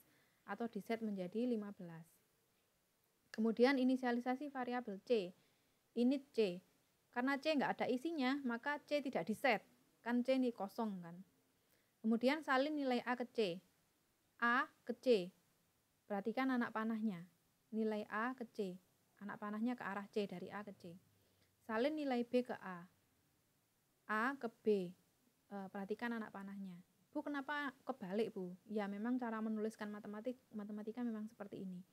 atau diset menjadi 15. Kemudian inisialisasi variabel C, init C. Karena C nggak ada isinya, maka C tidak diset. Kan C ini kosong kan. Kemudian salin nilai A ke C. A ke C. Perhatikan anak panahnya. Nilai A ke C. Anak panahnya ke arah C, dari A ke C. Salin nilai B ke A. A ke B. Perhatikan anak panahnya. Bu, kenapa kebalik, Bu? Ya, memang cara menuliskan matematika memang seperti ini.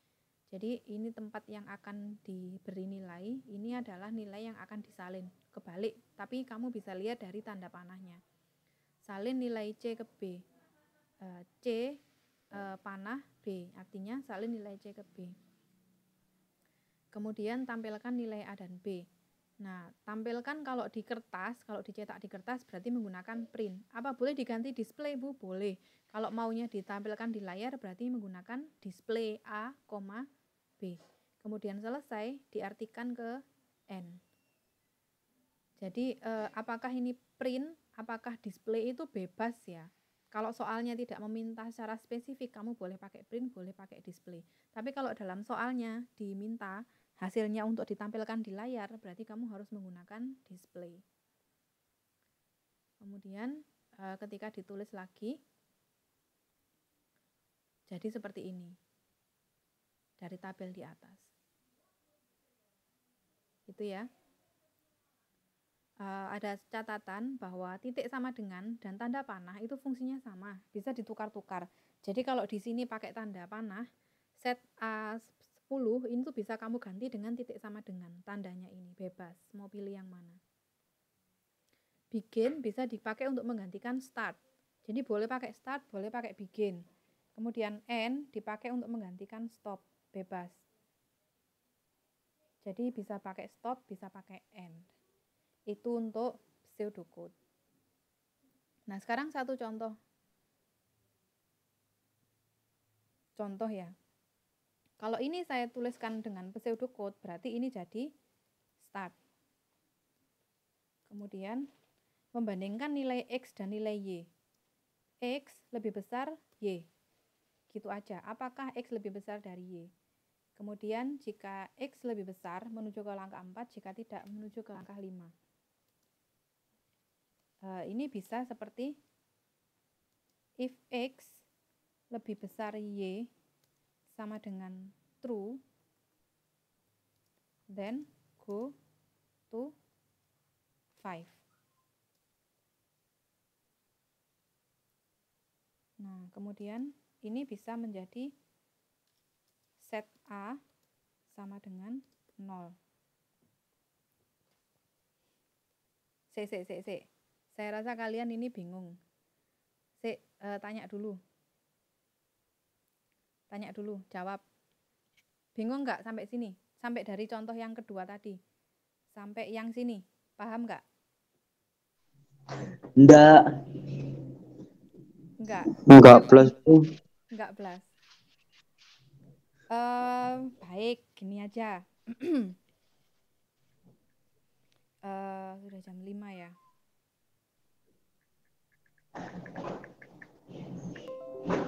Jadi, ini tempat yang akan diberi nilai. Ini adalah nilai yang akan disalin. Kebalik, tapi kamu bisa lihat dari tanda panahnya. Salin nilai C ke B. C panah B. Artinya salin nilai C ke B. Kemudian tampilkan nilai A dan B. Nah, tampilkan kalau di kertas, kalau dicetak di kertas berarti menggunakan print. Apa boleh diganti display, Bu? Boleh. Kalau maunya ditampilkan di layar berarti menggunakan display A, B. Kemudian selesai diartikan ke N. Jadi apakah ini print, apakah display itu bebas ya? Kalau soalnya tidak meminta secara spesifik, kamu boleh pakai print, boleh pakai display. Tapi kalau dalam soalnya diminta hasilnya untuk ditampilkan di layar, berarti kamu harus menggunakan display. Kemudian ketika ditulis lagi, jadi seperti ini dari tabel di atas. Itu ya. Ada catatan bahwa titik sama dengan dan tanda panah itu fungsinya sama, bisa ditukar-tukar. Jadi kalau di sini pakai tanda panah, set A10 itu bisa kamu ganti dengan titik sama dengan, tandanya ini bebas, mau pilih yang mana. Begin bisa dipakai untuk menggantikan start. Jadi boleh pakai start, boleh pakai begin. Kemudian end dipakai untuk menggantikan stop, bebas. Jadi bisa pakai stop, bisa pakai end. Itu untuk pseudocode. Nah, sekarang satu contoh. Contoh ya. Kalau ini saya tuliskan dengan pseudocode, berarti ini jadi start. Kemudian membandingkan nilai X dan nilai Y. X lebih besar Y. Gitu aja. Apakah X lebih besar dari Y? Kemudian jika X lebih besar menuju ke langkah 4, jika tidak menuju ke langkah 5. Ini bisa seperti if X lebih besar Y sama dengan true, then go to 5. Nah, kemudian ini bisa menjadi set A sama dengan 0. Saya rasa kalian ini bingung. Tanya dulu, jawab. Bingung nggak sampai sini? Sampai dari contoh yang kedua tadi. Sampai yang sini. Paham nggak? Enggak. Enggak plus. Enggak plus. Baik, gini aja. Sudah jam 5 ya.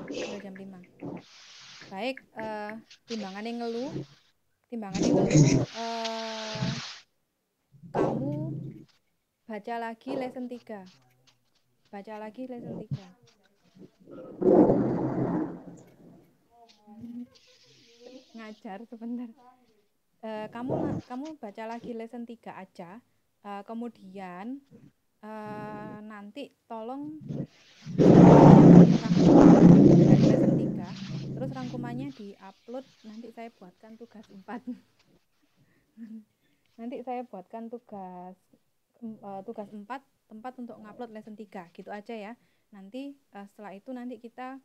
Sudah jam 5. Baik, timbangannya ngeluh. Kamu baca lagi lesson 3. Ngajar sebentar. Kamu baca lagi lesson 3 aja. Kemudian nanti tolong dari lesson 3, terus rangkumannya di-upload, nanti saya buatkan tugas 4. Nanti saya buatkan tugas 4, tempat untuk ngupload lesson 3, gitu aja ya. Nanti setelah itu nanti kita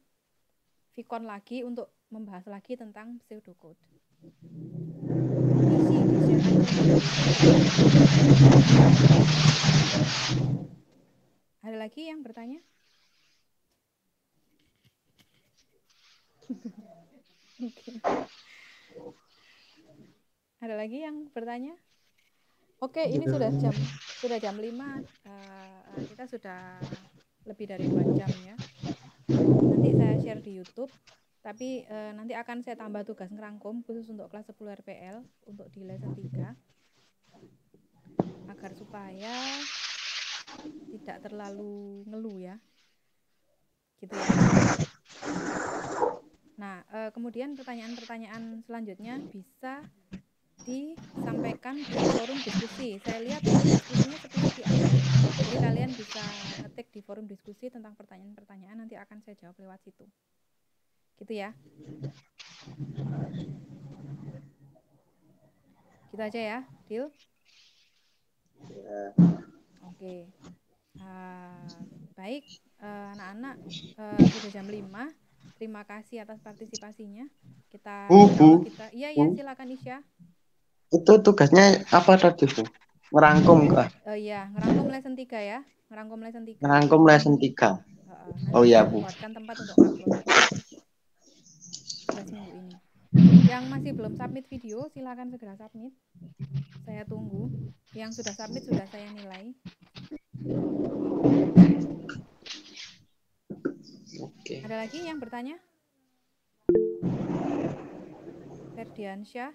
Vicon lagi untuk membahas lagi tentang pseudocode. Isi di share aja. Ada lagi yang bertanya? Okay. Ada lagi yang bertanya? Oke, ini sudah jam 5. Kita sudah lebih dari 2 jam ya. Nanti saya share di YouTube, tapi nanti akan saya tambah tugas ngerangkum khusus untuk kelas 10 RPL untuk di lesson 3, agar supaya tidak terlalu ngeluh ya, gitu ya. Nah, kemudian pertanyaan-pertanyaan selanjutnya bisa disampaikan di forum diskusi. Saya lihat forum diskusinya sepi-sepi aja. Jadi kalian bisa ngetik di forum diskusi tentang pertanyaan-pertanyaan, nanti akan saya jawab lewat situ. Gitu ya. Gitu aja ya, deal? Oke. Baik, anak-anak, sudah jam 5. Terima kasih atas partisipasinya. Kita iya silakan Isya. Itu tugasnya apa tadi, Bu? Ngerangkum kah? Iya, ngerangkum lesson 3 ya. Ngerangkum lesson 3. Oh iya, Bu. Buatkan tempat untuk upload tugas minggu ini. Yang masih belum submit video, silakan segera submit. Saya tunggu. Yang sudah submit sudah saya nilai. Oke. Ada lagi yang bertanya? Ferdiansyah.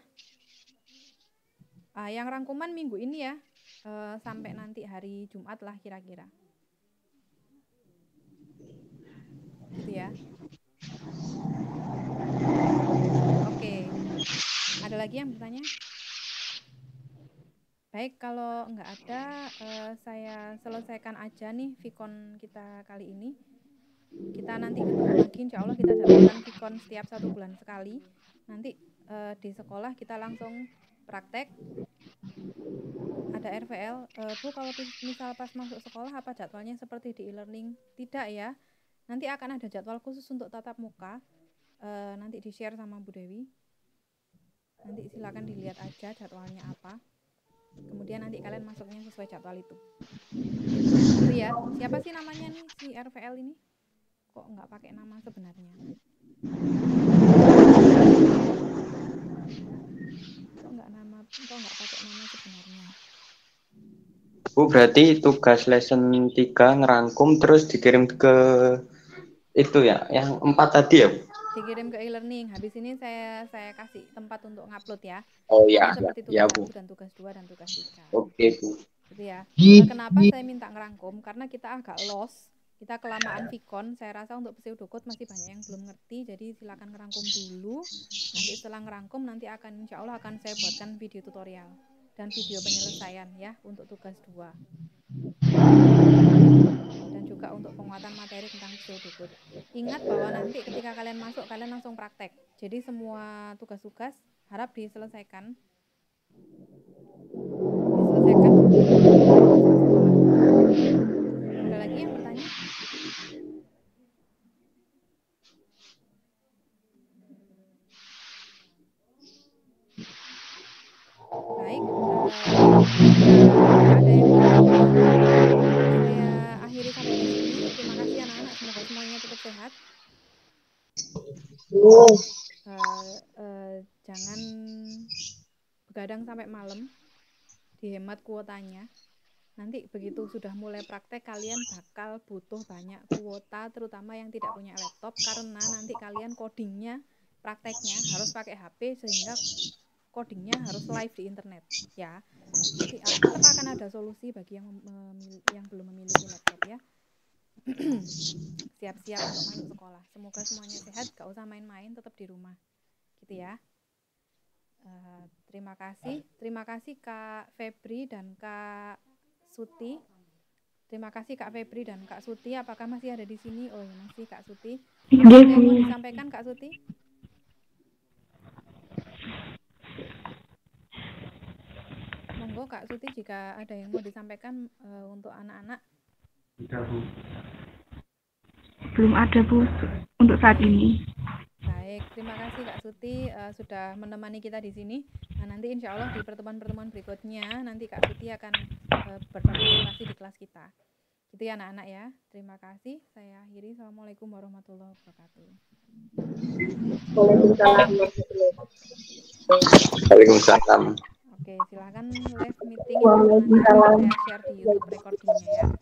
Yang rangkuman minggu ini ya, sampai nanti hari Jumat lah kira-kira. Gitu ya. Oke. Ada lagi yang bertanya? Baik, kalau nggak ada, saya selesaikan aja nih Vicon kita kali ini. Kita nanti ketemu lagi, insya Allah kita jadwalkan Vicon setiap 1 bulan sekali. Nanti di sekolah kita langsung praktek. Ada RVL. Bu, kalau misal pas masuk sekolah apa jadwalnya seperti di e-learning? Tidak ya. Nanti akan ada jadwal khusus untuk tatap muka. Nanti di-share sama Bu Dewi. Nanti silakan dilihat aja jadwalnya apa. Kemudian nanti kalian masuknya sesuai jadwal itu. Itu ya. Siapa sih namanya nih si RVL ini? Kok nggak pakai nama sebenarnya? Kok nggak pakai nama sebenarnya? Bu, berarti tugas lesson 3 ngerangkum terus dikirim ke itu ya, yang 4 tadi ya, Bu? Dikirim ke e-learning. Habis ini saya kasih tempat untuk ngupload ya. Oh Sama ya, seperti ya, tugas Bu. 1 dan tugas 2 dan tugas 3. Oke, Bu. Gitu ya. Kenapa saya minta ngerangkum? Karena kita agak lost. Kita kelamaan Vicon. Saya rasa untuk pseudocode masih banyak yang belum ngerti. Jadi silakan ngerangkum dulu. Nanti setelah ngerangkum nanti insya Allah akan saya buatkan video tutorial dan video penyelesaian ya untuk tugas 2. Dan juga untuk penguatan materi tentang pseudocode. Ingat bahwa nanti ketika kalian masuk, kalian langsung praktek. Jadi semua tugas-tugas harap diselesaikan. Ada lagi yang bertanya? Baik, jika ada yang bertanya, saya akhiri sampai di sini. Terima kasih anak-anak, semoga semuanya tetap sehat. Jangan begadang sampai malam, dihemat kuotanya. Nanti begitu sudah mulai praktek, kalian bakal butuh banyak kuota, terutama yang tidak punya laptop, karena nanti kalian codingnya, prakteknya harus pakai HP, sehingga codingnya harus live di internet ya. Jadi tetap akan ada solusi bagi yang belum memiliki laptop ya. Siap-siap untuk masuk sekolah. Semoga semuanya sehat, gak usah main-main, tetap di rumah gitu ya. Terima kasih Kak Febri dan Kak Suti. Terima kasih Kak Febri dan Kak Suti. Apakah masih ada di sini? Oh ya, masih Kak Suti. Ada yang mau disampaikan Kak Suti? Monggo Kak Suti, jika ada yang mau disampaikan untuk anak-anak. Belum ada Bu untuk saat ini. Baik, terima kasih Kak Suti sudah menemani kita di sini. Nah, nanti insya Allah di pertemuan-pertemuan berikutnya nanti Kak Suti akan berpartisipasi di kelas kita. Gitu ya anak-anak ya. Terima kasih. Saya akhiri. Assalamualaikum warahmatullahi wabarakatuh. Waalaikumsalam. Oke, silakan live meeting nanti saya share di YouTube recordingnya ya.